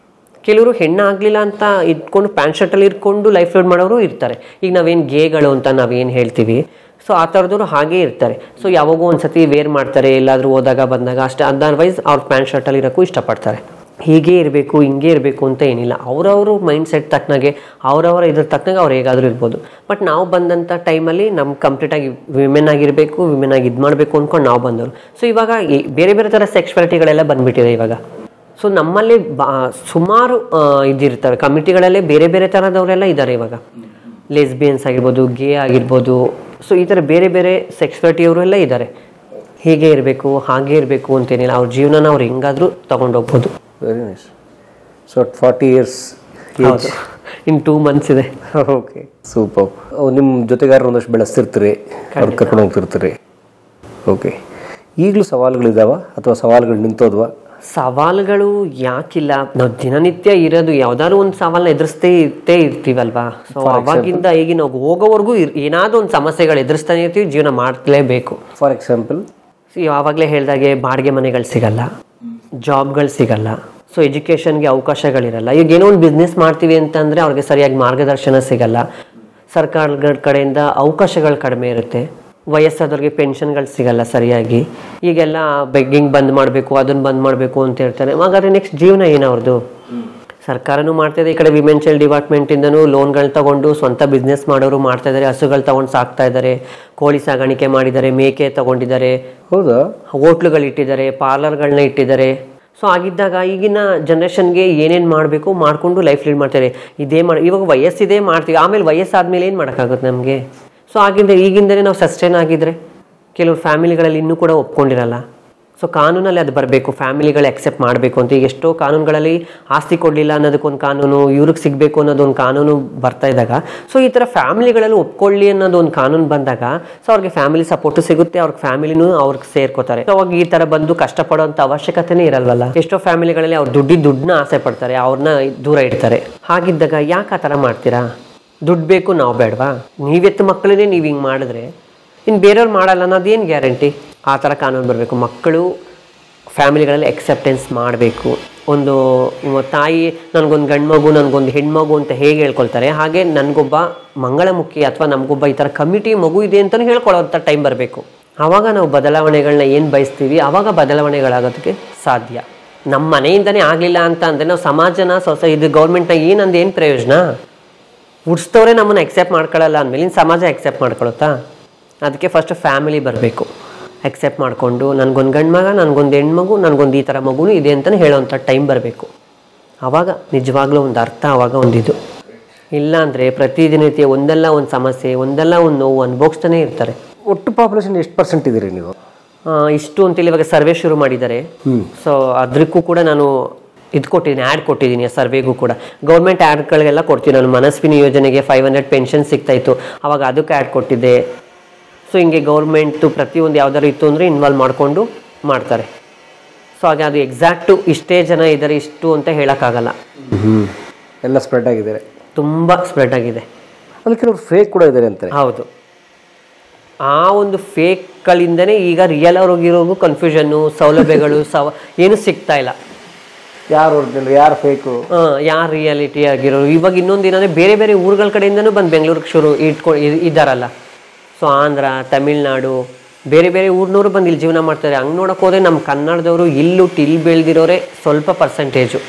ಕೆಲವರು ಹೆಣ್ಣಾಗಲಿಲ್ಲ ಅಂತ ಇಟ್ಕೊಂಡು ಪ್ಯಾಂಟ್ ಶರ್ಟಲ್ಲಿ ಇಟ್ಕೊಂಡು ಲೈಫ್ ಲೀಡ್ ಮಾಡೋರು ಇರ್ತಾರೆ. ಈಗ ನಾವೇನು ಗೇಗಳು ಅಂತ ನಾವೇನು ಹೇಳ್ತೀವಿ, ಸೊ ಆ ಥರದವರು ಹಾಗೇ ಇರ್ತಾರೆ. ಸೊ ಯಾವಾಗೂ ಒಂದು ಸತಿ ವೇರ್ ಮಾಡ್ತಾರೆ, ಎಲ್ಲಾದರೂ ಹೋದಾಗ ಬಂದಾಗ ಅಷ್ಟೇ. ಅದರ್ವೈಸ್ ಅವ್ರು ಪ್ಯಾಂಟ್ ಶರ್ಟಲ್ಲಿ ಇರೋಕ್ಕೂ ಇಷ್ಟಪಡ್ತಾರೆ. ಹೀಗೆ ಇರಬೇಕು ಹಿಂಗೆ ಇರಬೇಕು ಅಂತ ಏನಿಲ್ಲ, ಅವರವರು ಮೈಂಡ್ ಸೆಟ್ ತಕ್ಕನಾಗೆ ಅವರವರ ಇದ್ರ ತಕ್ಕನಾಗೆ ಅವ್ರು ಹೇಗಾದರೂ ಇರ್ಬೋದು. ಬಟ್ ನಾವು ಬಂದಂಥ ಟೈಮಲ್ಲಿ ನಮ್ಗೆ ಕಂಪ್ಲೀಟಾಗಿ ವಿಮೆನ್ ಆಗಿರಬೇಕು, ವಿಮೆನ್ ಆಗಿ ಇದು ಮಾಡಬೇಕು ಅಂದ್ಕೊಂಡು ನಾವು ಬಂದವರು. ಸೊ ಇವಾಗ ಬೇರೆ ಬೇರೆ ಥರ ಸೆಕ್ಸುವಾಲಿಟಿಗಳೆಲ್ಲ ಬಂದುಬಿಟ್ಟಿದೆ ಇವಾಗ. ಸೊ ನಮ್ಮಲ್ಲಿ ಸುಮಾರು ಇದಿರ್ತಾರೆ, ಕಮ್ಯುನಿಟಿಗಳಲ್ಲೇ ಬೇರೆ ಬೇರೆ ಥರದವರೆಲ್ಲ ಇದ್ದಾರೆ ಇವಾಗ. ಲೆಸ್ಬಿಯನ್ಸ್ ಆಗಿರ್ಬೋದು, ಗೇ ಆಗಿರ್ಬೋದು, ಸೊ ಈ ಥರ ಬೇರೆ ಬೇರೆ ಸೆಕ್ಸುವಾಲಿಟಿಯವರೆಲ್ಲ ಇದ್ದಾರೆ. ಹೀಗೆ ಇರಬೇಕು ಹಾಗೆ ಇರಬೇಕು ಅಂತೇನಿಲ್ಲ, ಅವ್ರ ಜೀವನನ ಅವ್ರು ಹೆಂಗಾದರೂ ತೊಗೊಂಡೋಗ್ಬೋದು. Very nice. ಸೊ 40 years ಹೌದು, ಇನ್ನು 2 months ಇದೆ. Okay, super. ನಿಮ್ಮ ಜೊತೆಗಾರರು ಒಂದಷ್ಟು ಬೆಳೆಸ್ತಿರ್ತೀರಿ, ಅವ್ರು ಕರ್ಕೊಂಡು ಹೋಗ್ತಿರ್ತೀರಿ. ಓಕೆ, ಈಗಲೂ ಸವಾಲುಗಳಿದಾವ ಅಥವಾ ಸವಾಲುಗಳು ನಿಂತೋದ್ವಾ? ಸವಾಲುಗಳು ಯಾಕಿಲ್ಲ, ನಾವು ದಿನನಿತ್ಯ ಇರೋದು ಯಾವ್ದಾದ್ರು ಒಂದು ಸವಾಲನ್ನ ಇರ್ತೇ ಇರ್ತೀವಲ್ವಾ. ಸೊ ಅವಾಗಿಂದ ಈಗ ನಾವು ಹೋಗೋವರೆಗೂ ಏನಾದ್ರು ಒಂದು ಸಮಸ್ಯೆಗಳು ಎದುರಿಸ್ತಾನೆ ಇರ್ತೀವಿ, ಜೀವನ ಮಾಡಲೇಬೇಕು. ಫಾರ್ ಎಕ್ಸಾಂಪಲ್, ಯಾವಾಗಲೇ ಹೇಳ್ದಾಗೆ ಬಾಡಿಗೆ ಮನೆಗಳು ಸಿಗಲ್ಲ, ಜಾಬ್ಗಳು ಸಿಗಲ್ಲ, ಸೊ ಎಜುಕೇಷನ್ಗೆ ಅವಕಾಶಗಳಿರಲ್ಲ. ಈಗ ಏನೋ ಒಂದು ಬಿಸ್ನೆಸ್ ಮಾಡ್ತೀವಿ ಅಂತಂದರೆ ಅವ್ರಿಗೆ ಸರಿಯಾಗಿ ಮಾರ್ಗದರ್ಶನ ಸಿಗಲ್ಲ, ಸರ್ಕಾರಗಳ ಕಡೆಯಿಂದ ಅವಕಾಶಗಳು ಕಡಿಮೆ ಇರುತ್ತೆ, ವಯಸ್ಸಾದವ್ರಿಗೆ ಪೆನ್ಷನ್ಗಳು ಸಿಗಲ್ಲ ಸರಿಯಾಗಿ. ಈಗೆಲ್ಲ ಬೆಗ್ಗಿಂಗ್ ಬಂದ್ ಮಾಡಬೇಕು, ಅದನ್ನು ಬಂದ್ ಮಾಡಬೇಕು ಅಂತ ಹೇಳ್ತಾರೆ. ಹಾಗಾದ್ರೆ ನೆಕ್ಸ್ಟ್ ಜೀವನ ಏನು ಅವ್ರದ್ದು? ಸರ್ಕಾರನೂ ಮಾಡ್ತಾಯಿದೆ, ಈ ಕಡೆ ವಿಮೆನ್ ಚೈಲ್ಡ್ ಡಿಪಾರ್ಟ್ಮೆಂಟಿಂದನೂ ಲೋನ್ಗಳು ತಗೊಂಡು ಸ್ವಂತ ಬಿಸ್ನೆಸ್ ಮಾಡೋರು ಮಾಡ್ತಾ ಇದ್ದಾರೆ. ಹಸುಗಳು ತಗೊಂಡು ಸಾಕ್ತಾ ಇದ್ದಾರೆ, ಕೋಳಿ ಸಾಗಾಣಿಕೆ ಮಾಡಿದ್ದಾರೆ, ಮೇಕೆ ತಗೊಂಡಿದ್ದಾರೆ, ಹೌದಾ, ಹೋಟ್ಲುಗಳು ಇಟ್ಟಿದ್ದಾರೆ, ಪಾರ್ಲರ್ಗಳನ್ನ ಇಟ್ಟಿದ್ದಾರೆ. ಸೊ ಆಗಿದ್ದಾಗ ಈಗಿನ ಜನ್ರೇಷನ್ಗೆ ಏನೇನು ಮಾಡಬೇಕು ಮಾಡಿಕೊಂಡು ಲೈಫ್ ಲೀಡ್ ಮಾಡ್ತಾರೆ. ಇವಾಗ ವಯಸ್ಸಿದೆ ಮಾಡ್ತೀವಿ, ಆಮೇಲೆ ವಯಸ್ಸಾದ್ಮೇಲೆ ಏನು ಮಾಡೋಕ್ಕಾಗುತ್ತೆ ನಮಗೆ? ಸೊ ಈಗಿಂದನೇ ನಾವು ಸಸ್ಟೈನ್ ಆಗಿದ್ರೆ ಕೆಲವು ಫ್ಯಾಮಿಲಿಗಳಲ್ಲಿ ಇನ್ನೂ ಕೂಡ ಒಪ್ಕೊಂಡಿರಲ್ಲ. ಸೊ ಕಾನೂನಲ್ಲಿ ಅದು ಬರಬೇಕು, ಫ್ಯಾಮಿಲಿಗಳು ಅಕ್ಸೆಪ್ಟ್ ಮಾಡಬೇಕು ಅಂತ. ಈಗ ಎಷ್ಟೋ ಕಾನೂನುಗಳಲ್ಲಿ ಆಸ್ತಿ ಕೊಡಲಿಲ್ಲ ಅನ್ನೋದಕ್ಕೊಂದು ಕಾನೂನು, ಇವ್ರಿಗೆ ಸಿಗಬೇಕು ಅನ್ನೋದೊಂದು ಕಾನೂನು ಬರ್ತಾ ಇದ್ದಾಗ, ಸೊ ಈ ಥರ ಫ್ಯಾಮಿಲಿಗಳಲ್ಲಿ ಒಪ್ಕೊಳ್ಳಿ ಅನ್ನೋದೊಂದು ಕಾನೂನು ಬಂದಾಗ ಸೊ ಅವ್ರಿಗೆ ಫ್ಯಾಮಿಲಿ ಸಪೋರ್ಟು ಸಿಗುತ್ತೆ, ಅವ್ರಿಗೆ ಫ್ಯಾಮಿಲಿನೂ ಅವ್ರಿಗೆ ಸೇರ್ಕೋತಾರೆ. ಸೊ ಅವಾಗ ಈ ಥರ ಬಂದು ಕಷ್ಟಪಡೋಂಥ ಅವಶ್ಯಕತೆನೇ ಇರಲ್ವಲ್ಲ. ಎಷ್ಟೋ ಫ್ಯಾಮಿಲಿಗಳಲ್ಲಿ ಅವ್ರು ದುಡ್ಡನ್ನ ಆಸೆ ಪಡ್ತಾರೆ, ಅವ್ರನ್ನ ದೂರ ಇಡ್ತಾರೆ. ಹಾಗಿದ್ದಾಗ ಯಾಕೆ ಆ ಥರ ಮಾಡ್ತೀರಾ? ದುಡ್ಡು ಬೇಕು, ನಾವು ಬೇಡವಾ? ನೀವೆತ್ತು ಮಕ್ಕಳನ್ನೇ ನೀವು ಹಿಂಗೆ ಮಾಡಿದ್ರೆ ಇನ್ನು ಬೇರೆಯವ್ರು ಮಾಡಲ್ಲ ಅನ್ನೋದೇನು ಗ್ಯಾರಂಟಿ? ಆ ಥರ ಕಾನೂನು ಬರಬೇಕು. ಮಕ್ಕಳು ಫ್ಯಾಮಿಲಿಗಳಲ್ಲಿ ಎಕ್ಸೆಪ್ಟೆನ್ಸ್ ಮಾಡಬೇಕು. ಒಂದು ತಾಯಿ ನನಗೊಂದು ಗಂಡು ಮಗು, ನನಗೊಂದು ಹೆಣ್ಮಗು ಅಂತ ಹೇಗೆ ಹೇಳ್ಕೊಳ್ತಾರೆ, ಹಾಗೆ ನನಗೊಬ್ಬ ಮಂಗಳಮುಖಿ ಅಥವಾ ನಮಗೊಬ್ಬ ಈ ಥರ ಕಮಿಟಿ ಮಗು ಇದೆ ಅಂತಲೂ ಹೇಳ್ಕೊಳ್ಳೋಂಥ ಟೈಮ್ ಬರಬೇಕು. ಆವಾಗ ನಾವು ಬದಲಾವಣೆಗಳನ್ನ ಏನು ಬಯಸ್ತೀವಿ, ಆವಾಗ ಬದಲಾವಣೆಗಳಾಗೋದಕ್ಕೆ ಸಾಧ್ಯ. ನಮ್ಮ ಮನೆಯಿಂದನೇ ಆಗಲಿಲ್ಲ ಅಂತ ಅಂದರೆ ನಾವು ಸಮಾಜನ ಇದು ಗೌರ್ಮೆಂಟ್ನ ಏನು ಪ್ರಯೋಜನ? ಹುಡ್ಸ್ತವ್ರೆ ನಮ್ಮನ್ನು ಎಕ್ಸೆಪ್ಟ್ ಮಾಡ್ಕೊಳ್ಳಲ್ಲ ಅಂದಮೇಲೆ ಇನ್ನು ಸಮಾಜ ಎಕ್ಸೆಪ್ಟ್ ಮಾಡ್ಕೊಳುತ್ತಾ? ಅದಕ್ಕೆ ಫಸ್ಟ್ ಫ್ಯಾಮಿಲಿ ಬರಬೇಕು, ಎಕ್ಸೆಪ್ಟ್ ಮಾಡಿಕೊಂಡು ನನಗೊಂದು ಗಂಡು ಮಗ, ನನಗೊಂದು ಹೆಣ್ಮಗು, ನನಗೊಂದು ಈ ಥರ ಮಗುನೂ ಇದೆ ಅಂತಲೇ ಹೇಳೋವಂಥ ಟೈಮ್ ಬರಬೇಕು. ಆವಾಗ ನಿಜವಾಗ್ಲೂ ಒಂದು ಅರ್ಥ, ಆವಾಗ ಒಂದಿದು. ಇಲ್ಲ ಅಂದರೆ ಪ್ರತಿದಿನನಿತ್ಯ ಒಂದಲ್ಲ ಒಂದು ಸಮಸ್ಯೆ, ಒಂದಲ್ಲ ಒಂದು ನೋವು ಅನುಭವಿಸ್ತಾನೆ ಇರ್ತಾರೆ. ಒಟ್ಟು ಪಾಪ್ಯುಲೇಷನ್ ಎಷ್ಟು % ಇದ್ದೀರಿ ನೀವು? ಇಷ್ಟು ಅಂತೇಳಿ ಇವಾಗ ಸರ್ವೆ ಶುರು ಮಾಡಿದ್ದಾರೆ. ಸೊ ಅದಕ್ಕೂ ಕೂಡ ನಾನು ಕೊಟ್ಟಿದ್ದೀನಿ, ಆ್ಯಡ್ ಕೊಟ್ಟಿದ್ದೀನಿ. ಸರ್ವೆಗೂ ಕೂಡ ಗೌರ್ಮೆಂಟ್ ಆ್ಯಡ್ಗಳಿಗೆಲ್ಲ ಕೊಡ್ತೀನಿ ನಾನು. ಮನಸ್ವಿನಿ ಯೋಜನೆಗೆ 500 ಪೆನ್ಷನ್ ಸಿಗ್ತಾಯಿತ್ತು, ಅವಾಗ ಅದಕ್ಕೆ ಆ್ಯಡ್ ಕೊಟ್ಟಿದ್ದೆ. ಸೊ ಹಿಂಗೆ ಗೌರ್ಮೆಂಟು ಪ್ರತಿಯೊಂದು ಯಾವ್ದಾರು ಇತ್ತು ಅಂದರೆ ಇನ್ವಾಲ್ವ್ ಮಾಡಿಕೊಂಡು ಮಾಡ್ತಾರೆ. ಸೊ ಹಾಗೆ ಅದು ಎಕ್ಸಾಕ್ಟು ಇಷ್ಟೇ ಜನ ಇದ್ದಾರೆ ಇಷ್ಟು ಅಂತ ಹೇಳೋಕ್ಕಾಗಲ್ಲ. ಎಲ್ಲ ಸ್ಪ್ರೆಡ್ ಆಗಿದ್ದಾರೆ, ತುಂಬ ಸ್ಪ್ರೆಡ್ ಆಗಿದೆ. ಅಲ್ಲಿ ಕೆಲವರು ಫೇಕ್ ಕೂಡ ಇದ್ದಾರೆ ಅಂತ. ಹೌದು, ಆ ಒಂದು ಫೇಕ್ಗಳಿಂದನೇ ಈಗ ರಿಯಲ್ ಅವ್ರಿಗಿರೋಗೂ ಕನ್ಫ್ಯೂಷನ್ನು, ಸೌಲಭ್ಯಗಳು ಏನು ಸಿಗ್ತಾ ಇಲ್ಲ. ಯಾರು ಒರಿಜಿನಲ್, ಯಾರು ಫೇಕು, ಯಾರು ರಿಯಾಲಿಟಿ ಆಗಿರೋರು. ಇವಾಗ ಇನ್ನೊಂದು ಏನಂದರೆ ಬೇರೆ ಬೇರೆ ಊರುಗಳ ಕಡೆಯಿಂದನೂ ಬಂದು ಬೆಂಗಳೂರಿಗೆ ಇದ್ದಾರಲ್ಲ. ಸೊ ಆಂಧ್ರ, ತಮಿಳ್ನಾಡು, ಬೇರೆ ಬೇರೆ ಊರಿನವರು ಬಂದು ಇಲ್ಲಿ ಜೀವನ ಮಾಡ್ತಾರೆ. ಹಂಗೆ ನೋಡೋಕೆ ಹೋದರೆ ನಮ್ಮ ಕನ್ನಡದವರು ಇಲ್ಲಿ ಬೆಳೆದಿರೋರೆ ಸ್ವಲ್ಪ ಪರ್ಸೆಂಟೇಜು.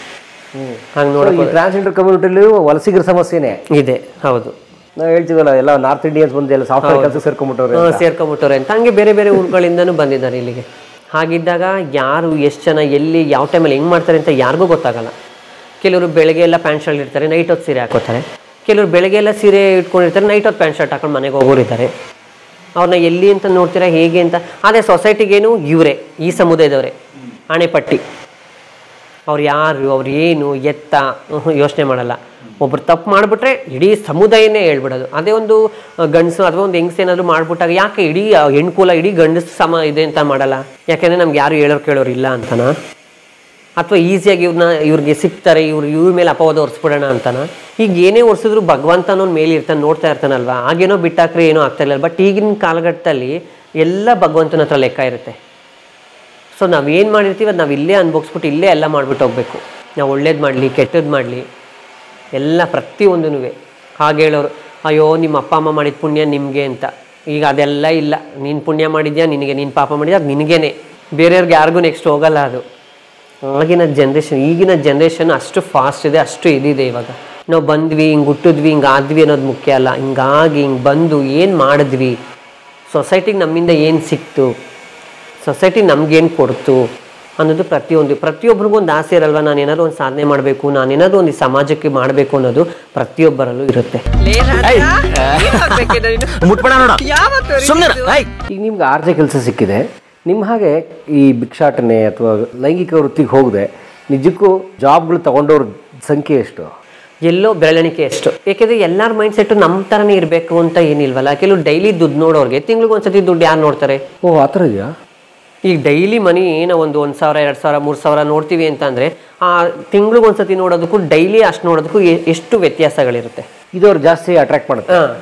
ಹಂಗೆ ನೋಡೋಕೆ ಟ್ರಾನ್ಸ್ಜೆಂಡರ್ ಕಮ್ಯುನಿಟಿಲಿ ವಲಸಿಗರ ಸಮಸ್ಯೆನೇ ಇದೆ. ಹೌದು, ನಾವು ಹೇಳ್ತೀವಲ್ಲ, ಎಲ್ಲ ನಾರ್ತ್ ಇಂಡಿಯನ್ಸ್ ಬಂದು ಎಲ್ಲ ಸಾಫ್ಟ್ವೇರ್ ಕೆಲಸ ಸೇರ್ಕೊಂಬಿಟ್ಟವ್ರೆ ಅಂತ. ಹಂಗೆ ಬೇರೆ ಬೇರೆ ಊರುಗಳಿಂದನೂ ಬಂದಿದ್ದಾರೆ ಇಲ್ಲಿಗೆ. ಹಾಗಿದ್ದಾಗ ಯಾರು ಎಷ್ಟು ಜನ ಎಲ್ಲಿ ಯಾವ ಟೈಮಲ್ಲಿ ಹೆಂಗೆ ಮಾಡ್ತಾರೆ ಅಂತ ಯಾರಿಗೂ ಗೊತ್ತಾಗಲ್ಲ. ಕೆಲವರು ಬೆಳಗ್ಗೆ ಎಲ್ಲ ಪ್ಯಾಂಟ್ ಶರ್ಟ್ ಇರ್ತಾರೆ, ನೈಟ್ ಹೊತ್ತು ಸೀರೆ ಹಾಕೋತಾರೆ. ಕೆಲವರು ಬೆಳಗ್ಗೆ ಎಲ್ಲ ಸೀರೆ ಇಟ್ಕೊಂಡಿರ್ತಾರೆ, ನೈಟ್ ಹೊತ್ತು ಪ್ಯಾಂಟ್ ಶರ್ಟ್ ಹಾಕೊಂಡು ಮನೆಗೆ ಹೋಗೋರಿದ್ದಾರೆ. ಅವ್ರನ್ನ ಎಲ್ಲಿ ಅಂತ ನೋಡ್ತೀರಾ, ಹೇಗೆ ಅಂತ. ಅದೇ ಸೊಸೈಟಿಗೇನು ಇವರೇ, ಈ ಸಮುದಾಯದವರೇ ಹಣೆಪಟ್ಟಿ. ಅವ್ರು ಯಾರು, ಅವ್ರು ಏನು ಎತ್ತ ಯೋಚನೆ ಮಾಡಲ್ಲ. ಒಬ್ರು ತಪ್ಪು ಮಾಡಿಬಿಟ್ರೆ ಇಡೀ ಸಮುದಾಯನೇ ಹೇಳ್ಬಿಡೋದು. ಅದೇ ಒಂದು ಗಂಡಸು ಅಥವಾ ಒಂದು ಹೆಂಗಸು ಏನಾದರೂ ಮಾಡಿಬಿಟ್ಟಾಗ ಯಾಕೆ ಇಡೀ ಹೆಣ್ಕುಲ ಇಡೀ ಗಂಡಸು ಸಮ ಇದೆ ಅಂತ ಮಾಡಲ್ಲ? ಯಾಕೆಂದರೆ ನಮ್ಗೆ ಯಾರು ಕೇಳೋರು ಇಲ್ಲ ಅಂತನ, ಅಥವಾ ಈಸಿಯಾಗಿ ಇವ್ರಿಗೆ ಸಿಗ್ತಾರೆ, ಇವ್ರ ಮೇಲೆ ಅಪವಾದ ಹೊರಿಸ್ಬಿಡೋಣ ಅಂತನ. ಈಗ ಏನೇ ಹೊರಿಸಿದ್ರು ಭಗವಂತನೋ ಮೇಲೆ ಇರ್ತಾನೆ, ನೋಡ್ತಾ ಇರ್ತಾನಲ್ವ. ಆಗೇನೋ ಬಿಟ್ಟಾಕ್ರೆ ಏನೋ ಆಗ್ತಾಯಿಲ್ಲ. ಬಟ್ ಈಗಿನ ಕಾಲಘಟ್ಟದಲ್ಲಿ ಎಲ್ಲ ಭಗವಂತನ ಹತ್ರ ಲೆಕ್ಕ ಇರುತ್ತೆ. ಸೊ ನಾವೇನು ಮಾಡಿರ್ತೀವಿ ಅದು ನಾವು ಇಲ್ಲೇ ಅನ್ಭೋಗಿಸ್ಬಿಟ್ಟು ಇಲ್ಲೇ ಎಲ್ಲ ಮಾಡಿಬಿಟ್ಟು ಹೋಗ್ಬೇಕು. ನಾವು ಒಳ್ಳೇದು ಮಾಡಲಿ ಕೆಟ್ಟದ್ದು ಮಾಡಲಿ ಎಲ್ಲ ಪ್ರತಿಯೊಂದೂ. ಹಾಗೆ ಹೇಳೋರು, ಅಯ್ಯೋ ನಿಮ್ಮ ಅಪ್ಪ ಅಮ್ಮ ಮಾಡಿದ ಪುಣ್ಯ ನಿಮಗೆ ಅಂತ. ಈಗ ಅದೆಲ್ಲ ಇಲ್ಲ. ನೀನು ಪುಣ್ಯ ಮಾಡಿದ್ಯಾ ನಿನಗೆ, ನೀನು ಪಾಪ ಮಾಡಿದ್ಯಾ ಅದು ನಿನಗೇನೆ, ಬೇರೆಯವ್ರಿಗೆ ಯಾರಿಗೂ ನೆಕ್ಸ್ಟ್ ಹೋಗಲ್ಲ ಅದು. ಆಗಿನ ಈಗಿನ ಜನ್ರೇಷನ್ ಅಷ್ಟು ಫಾಸ್ಟ್ ಇದೆ, ಅಷ್ಟು ಇದಿದೆ. ಇವಾಗ ನಾವು ಬಂದ್ವಿ, ಹಿಂಗೆ ಹುಟ್ಟಿದ್ವಿ, ಹಿಂಗೆ ಆದ್ವಿ ಅನ್ನೋದು ಮುಖ್ಯ ಅಲ್ಲ. ಹಿಂಗೆ ಬಂದು ಏನು ಮಾಡಿದ್ವಿ, ಸೊಸೈಟಿಗೆ ನಮ್ಮಿಂದ ಏನು ಸಿಕ್ತು, ಸೊಸೈಟಿ ನಮಗೇನು ಕೊಡ್ತು ಅನ್ನೋದು ಪ್ರತಿಯೊಬ್ಬರಿಗೂ ಒಂದು ಆಸೆ ಇರಲ್ವ. ನಾನು ಏನಾದ್ರು ಒಂದು ಸಾಧನೆ ಮಾಡಬೇಕು, ನಾನೇನಾದ್ರು ಒಂದು ಸಮಾಜಕ್ಕೆ ಮಾಡಬೇಕು ಅನ್ನೋದು ಪ್ರತಿಯೊಬ್ಬರಲ್ಲೂ ಇರುತ್ತೆ. ಈಗ ನಿಮ್ಗೆ ಆರ್ಜೆ ಕೆಲಸ ಸಿಕ್ಕಿದೆ, ನಿಮ್ಮ ಹಾಗೆ ಈ ಭಿಕ್ಷಾಟನೆ ಅಥವಾ ಲೈಂಗಿಕ ವೃತ್ತಿಗೆ ಹೋಗದೆ ನಿಜಕ್ಕೂ ಜಾಬ್ಗಳು ತಗೊಂಡವ್ರ ಸಂಖ್ಯೆ ಎಷ್ಟು? ಎಲ್ಲೋ ಬೆರಳೆಣಿಕೆ ಎಷ್ಟು. ಏಕೆಂದರೆ ಎಲ್ಲರ ಮೈಂಡ್ ಸೆಟ್ಟು ನಮ್ಮ ಥರನೇ ಇರಬೇಕು ಅಂತ ಏನಿಲ್ವಲ್ಲ. ಕೆಲವು ಡೈಲಿ ದುಡ್ಡು ನೋಡೋರಿಗೆ ತಿಂಗ್ಳಿಗೆ ಒಂದ್ಸತಿ ದುಡ್ಡು ಯಾರು ನೋಡ್ತಾರೆ? ಓ ಆ ಥರ ಇದೆಯಾ? ಈಗ ಡೈಲಿ ಮನಿ ಏನೋ ಒಂದು 1,000 2,000 3,000 ನೋಡ್ತೀವಿ ಅಂತಂದರೆ ಆ ತಿಂಗ್ಳಿಗೆ ಒಂದ್ಸತಿ ನೋಡೋದಕ್ಕೂ ಡೈಲಿ ಅಷ್ಟು ನೋಡೋದಕ್ಕೂ ಎಷ್ಟು ವ್ಯತ್ಯಾಸಗಳಿರುತ್ತೆ. ಇದು ಅವ್ರು ಜಾಸ್ತಿ ಅಟ್ರಾಕ್ಟ್ ಮಾಡುತ್ತೆ. ಹಾಂ.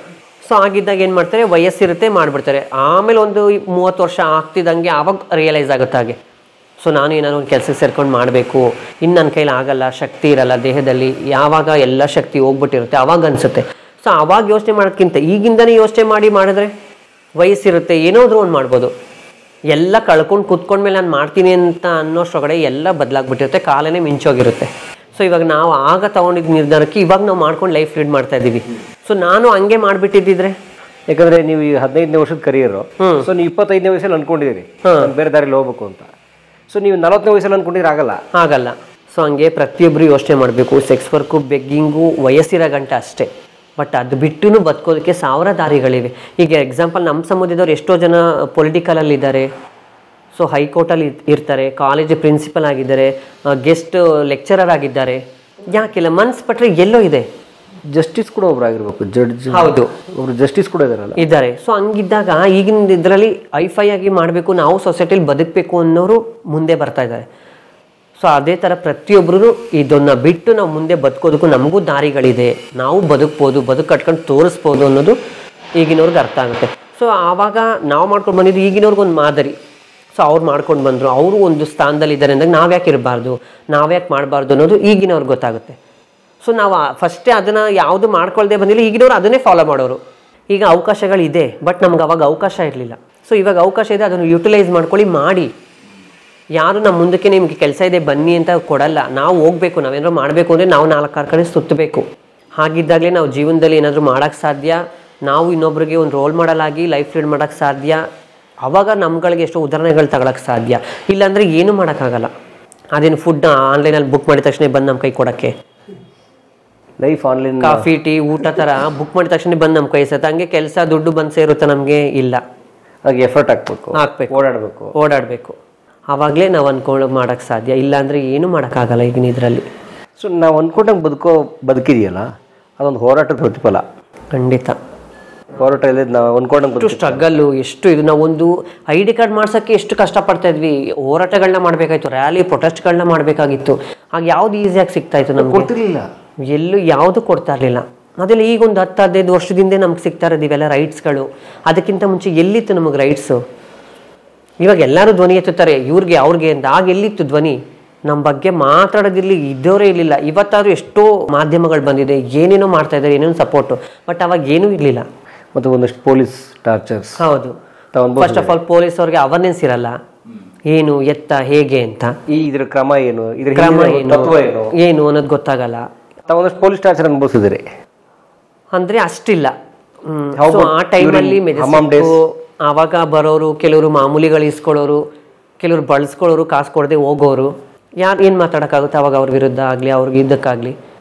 ಸೊ ಆಗಿದ್ದಾಗ ಏನು ಮಾಡ್ತಾರೆ, ವಯಸ್ಸಿರುತ್ತೆ ಮಾಡಿಬಿಡ್ತಾರೆ. ಆಮೇಲೆ ಒಂದು 30 ವರ್ಷ ಆಗ್ತಿದ್ದಂಗೆ ಆವಾಗ ರಿಯಲೈಸ್ ಆಗುತ್ತೆ ಹಾಗೆ. ಸೊ ನಾನು ಏನಾದ್ರು ಒಂದು ಕೆಲಸಕ್ಕೆ ಸೇರ್ಕೊಂಡು ಮಾಡಬೇಕು, ಇನ್ನು ನನ್ನ ಕೈಲಿ ಆಗಲ್ಲ, ಶಕ್ತಿ ಇರಲ್ಲ ದೇಹದಲ್ಲಿ. ಯಾವಾಗ ಎಲ್ಲ ಶಕ್ತಿ ಹೋಗ್ಬಿಟ್ಟಿರುತ್ತೆ ಆವಾಗ ಅನಿಸುತ್ತೆ. ಸೊ ಆವಾಗ ಯೋಚನೆ ಮಾಡೋದಕ್ಕಿಂತ ಈಗಿಂದನೇ ಯೋಚನೆ ಮಾಡಿದ್ರೆ ವಯಸ್ಸಿರುತ್ತೆ, ಏನಾದರೂ ಒಂದು ಮಾಡ್ಬೋದು. ಎಲ್ಲ ಕಳ್ಕೊಂಡು ಕೂತ್ಕೊಂಡ್ಮೇಲೆ ನಾನು ಮಾಡ್ತೀನಿ ಅಂತ ಅನ್ನೋಷ್ಟೊಳಗಡೆ ಎಲ್ಲ ಬದಲಾಗ್ಬಿಟ್ಟಿರುತ್ತೆ, ಕಾಲನೇ ಮಿಂಚೋಗಿರುತ್ತೆ. ಸೊ ಇವಾಗ ನಾವು ಆಗ ತೊಗೊಂಡಿದ್ದ ನಿರ್ಧಾರಕ್ಕೆ ಇವಾಗ ನಾವು ಮಾಡ್ಕೊಂಡು ಲೈಫ್ ಲೀಡ್ ಮಾಡ್ತಾ ಇದ್ದೀವಿ. ಸೊ ನಾನು ಹಂಗೆ ಮಾಡಿಬಿಟ್ಟಿದ್ದಿದ್ರೆ, ಯಾಕಂದರೆ ನೀವು ಈ 15ನೇ ವರ್ಷದ ಕರಿಯರು, ಸೊ ನೀವು 25ನೇ ವಯಸ್ಸಲ್ಲಿ ಅಂದ್ಕೊಂಡಿದ್ದೀರಿ ಬೇರೆ ದಾರಿಲಿ ಹೋಗ್ಬೇಕು ಅಂತ. ಸೊ ನೀವು 40ನೇ ವಯಸ್ಸಲ್ಲಿ ಅಂದ್ಕೊಂಡಿದ್ರೆ ಆಗಲ್ಲ. ಸೊ ಹಂಗೆ ಪ್ರತಿಯೊಬ್ಬರು ಯೋಚನೆ ಮಾಡಬೇಕು. ಸೆಕ್ಸ್ ವರ್ಕು, ಬೆಗ್ಗಿಂಗು ವಯಸ್ಸಿರೋ ಗಂಟೆ ಅಷ್ಟೇ. ಬಟ್ ಅದು ಬಿಟ್ಟು ಬದುಕೋದಕ್ಕೆ 1000 ದಾರಿಗಳಿವೆ. ಈಗ ಎಕ್ಸಾಂಪಲ್ ನಮ್ಮ ಸಮುದಾಯದವ್ರು ಎಷ್ಟೋ ಜನ ಪೊಲಿಟಿಕಲಲ್ಲಿದ್ದಾರೆ, ಸೊ ಹೈಕೋರ್ಟಲ್ಲಿ ಇರ್ತಾರೆ, ಕಾಲೇಜ್ ಪ್ರಿನ್ಸಿಪಲ್ ಆಗಿದ್ದಾರೆ, ಗೆಸ್ಟ್ ಲೆಕ್ಚರರ್ ಆಗಿದ್ದಾರೆ. ಯಾಕಿಲ್ಲ? ಮನ್ಸು ಪಟ್ಟರೆ ಎಲ್ಲೋ ಇದೆ. ಜಸ್ಟಿಸ್ ಕೂಡ ಒಬ್ರು ಆಗಿರ್ಬೇಕು, ಜಡ್ಜ್. ಹೌದು, ಒಬ್ರು ಜಸ್ಟಿಸ್ ಕೂಡ ಇದ್ದಾರೆ. ಸೊ ಹಂಗಿದ್ದಾಗ ಈಗಿನ ಇದರಲ್ಲಿ ಐಫೈ ಆಗಿ ಮಾಡಬೇಕು, ನಾವು ಸೊಸೈಟಿಲಿ ಬದುಕಬೇಕು ಅನ್ನೋರು ಮುಂದೆ ಬರ್ತಾ ಇದ್ದಾರೆ. ಸೊ ಅದೇ ಥರ ಪ್ರತಿಯೊಬ್ಬರೂ ಇದನ್ನು ಬಿಟ್ಟು ನಾವು ಮುಂದೆ ಬದುಕೋದಕ್ಕೂ ನಮಗೂ ದಾರಿಗಳಿದೆ, ನಾವು ಬದುಕ್ಬೋದು, ಬದುಕು ಕಟ್ಕೊಂಡು ತೋರಿಸ್ಬೋದು ಅನ್ನೋದು ಈಗಿನವ್ರಿಗೆ ಅರ್ಥ ಆಗುತ್ತೆ. ಸೊ ಆವಾಗ ನಾವು ಮಾಡ್ಕೊಂಡು ಬಂದಿದ್ದು ಈಗಿನವ್ರಿಗೊಂದು ಮಾದರಿ. ಸೊ ಅವ್ರು ಮಾಡ್ಕೊಂಡು ಬಂದರು, ಅವರು ಒಂದು ಸ್ಥಾನದಲ್ಲಿ ಇದ್ದಾರೆ ಅಂದಾಗ ನಾವ್ಯಾಕೆ ಇರಬಾರ್ದು, ನಾವ್ಯಾಕೆ ಮಾಡಬಾರ್ದು ಅನ್ನೋದು ಈಗಿನವ್ರಿಗೆ ಗೊತ್ತಾಗುತ್ತೆ. ಸೊ ನಾವು ಫಸ್ಟೇ ಅದನ್ನು ಯಾವುದು ಮಾಡ್ಕೊಳ್ದೆ ಬಂದಿಲ್ಲ, ಈಗಿನವ್ರು ಅದನ್ನೇ ಫಾಲೋ ಮಾಡೋರು. ಈಗ ಅವಕಾಶಗಳಿದೆ, ಬಟ್ ನಮ್ಗೆ ಅವಾಗ ಅವಕಾಶ ಇರಲಿಲ್ಲ. ಸೊ ಇವಾಗ ಅವಕಾಶ ಇದೆ, ಅದನ್ನು ಯುಟಿಲೈಸ್ ಮಾಡ್ಕೊಳ್ಳಿ, ಮಾಡಿ. ಯಾರು ನಮ್ಮ ಮುಂದಕ್ಕೆ ನಿಮಗೆ ಕೆಲಸ ಇದೆ ಬನ್ನಿ ಅಂತ ಕೊಡಲ್ಲ. ನಾವು ಹೋಗಬೇಕು, ನಾವೇನಾದ್ರು ಮಾಡಬೇಕು ಅಂದರೆ ನಾವು 4 ಕಡೆ ಸುತ್ತಬೇಕು. ಹಾಗಿದ್ದಾಗಲೇ ನಾವು ಜೀವನದಲ್ಲಿ ಏನಾದರೂ ಮಾಡೋಕ್ಕೆ ಸಾಧ್ಯ, ನಾವು ಇನ್ನೊಬ್ರಿಗೆ ಒಂದು ರೋಲ್ ಮಾಡಲಾಗಿ ಲೈಫ್ ಲೀಡ್ ಮಾಡೋಕ್ಕೆ ಸಾಧ್ಯ. ಆವಾಗ ನಮ್ಗಳಿಗೆ ಎಷ್ಟೋ ಉದಾಹರಣೆಗಳು ತಗೊಳಕ್ಕೆ ಸಾಧ್ಯ. ಇಲ್ಲಾಂದರೆ ಏನೂ ಮಾಡೋಕ್ಕಾಗಲ್ಲ. ಅದೇನು ಫುಡ್ ಆನ್ಲೈನಲ್ಲಿ ಬುಕ್ ಮಾಡಿದ ತಕ್ಷಣ ಬಂದು ನಮ್ಮ ಕೈ ಕೊಡೋಕ್ಕೆ, ಲೈಫ್ ಆನ್ಲೈನ್ ಕಾಫಿ ಟೀ ಊಟ ಥರ ಬುಕ್ ಮಾಡಿದ ತಕ್ಷಣ ಬಂದು ನಮ್ಮ ಕೈ ಸತ್ತ ಹಂಗೆ ಕೆಲಸ ದುಡ್ಡು ಬಂದು ಸೇರುತ್ತೆ ನಮಗೆ? ಇಲ್ಲ. ಹಾಗೆ ಎಫರ್ಟ್ ಹಾಕಬೇಕು, ಓಡಾಡಬೇಕು. ಆವಾಗಲೇ ನಾವು ಅಂದ್ಕೊಂಡು ಮಾಡೋಕ್ಕೆ ಸಾಧ್ಯ. ಇಲ್ಲಾಂದರೆ ಏನೂ ಮಾಡೋಕ್ಕಾಗಲ್ಲ ಈಗಿನ ಇದರಲ್ಲಿ. ಸೊ ನಾವು ಅಂದ್ಕೊಂಡಂಗೆ ಬದುಕಿದೆಯಲ್ಲ, ಅದೊಂದು ಹೋರಾಟದ ಪ್ರತಿಫಲ. ಖಂಡಿತ. ಹೋರಾಟ ಇಲ್ಲ, ನಾವು ಅಂದ್ಕೊಂಡಂಗೆ ಎಷ್ಟು ಸ್ಟ್ರಗಲ್ಲು, ಎಷ್ಟು ಇದು. ನಾವೊಂದು ID ಕಾರ್ಡ್ ಮಾಡ್ಸೋಕ್ಕೆ ಎಷ್ಟು ಕಷ್ಟಪಡ್ತಾ ಇದ್ವಿ, ಹೋರಾಟಗಳನ್ನ ಮಾಡಬೇಕಾಯ್ತು, ರ್ಯಾಲಿ ಪ್ರೊಟೆಸ್ಟ್ಗಳನ್ನ ಮಾಡಬೇಕಾಗಿತ್ತು. ಆಗ ಯಾವ್ದು ಈಸಿಯಾಗಿ ಸಿಗ್ತಾಯಿತ್ತು ನಮ್ಗೆ? ಕೊಡ್ತಿರ್ಲಿಲ್ಲ, ಎಲ್ಲೂ ಯಾವುದು ಕೊಡ್ತಾ ಇರಲಿಲ್ಲ. ಅದೆಲ್ಲ ಈಗ ಒಂದು 10-15 ವರ್ಷದಿಂದ ನಮ್ಗೆ ಸಿಗ್ತಾ ಇರೋದು ಇವೆಲ್ಲ ರೈಟ್ಸ್ಗಳು. ಅದಕ್ಕಿಂತ ಮುಂಚೆ ಎಲ್ಲಿತ್ತು ನಮಗೆ ರೈಟ್ಸು? ಇವಾಗ ಎಲ್ಲರೂ ಧ್ವನಿ ಎತ್ತುತ್ತಾರೆ, ಇವ್ರಿಗೆ ಅವ್ರಿಗೆ ಅಂತ. ಆಗ ಎಲ್ಲಿತ್ತು ಧ್ವನಿ? ನಮ್ಮ ಬಗ್ಗೆ ಮಾತಾಡೋದಿರಲಿ, ಇದ್ದವರೇ ಇರಲಿಲ್ಲ. ಇವತ್ತಾದರೂ ಎಷ್ಟೋ ಮಾಧ್ಯಮಗಳು ಬಂದಿದೆ, ಏನೇನೋ ಮಾಡ್ತಾ ಇದ್ದಾರೆ, ಏನೇನೋ ಸಪೋರ್ಟು. ಬಟ್ ಅವಾಗ ಏನೂ ಇರಲಿಲ್ಲ. ಮತ್ತು ಒಂದಷ್ಟು ಪೊಲೀಸ್ ಟಾರ್ಚರ್ಸ್. ಹೌದು. ಫಸ್ಟ್ ಆಫ್ ಆಲ್ ಪೊಲೀಸ್ ಅವ್ರಿಗೆ ಅವೇರ್ನೆಸ್ ಇರಲ್ಲ, ಏನು ಎತ್ತ ಹೇಗೆ ಅಂತ. ಇದ್ರ ಕ್ರಮ ಏನು, ಇದ್ರ ಕ್ರಮ ಏನು ಅನ್ನೋದು ಗೊತ್ತಾಗಲ್ಲ. ಒಂದಷ್ಟು ಪೊಲೀಸ್ ಟಾರ್ಚರ್ ಅನುಭವಿಸಿದ್ರಿ ಅಂದರೆ ಅಷ್ಟಿಲ್ಲ. ಆ ಟೈಮಲ್ಲಿ ಆವಾಗ ಬರೋರು ಕೆಲವರು ಮಾಮೂಲಿಗಳು ಇಸ್ಕೊಳ್ಳೋರು, ಕೆಲವರು ಬಳಸ್ಕೊಳ್ಳೋರು, ಕಾಸು ಕೊಡದೆ ಹೋಗೋರು. ಯಾರು ಏನು ಮಾತಾಡೋಕ್ಕಾಗುತ್ತೆ ಅವಾಗ ಅವ್ರ ವಿರುದ್ಧ ಆಗಲಿ, ಅವ್ರಿಗೆ ಇದಕ್ಕಾಗಲಿ.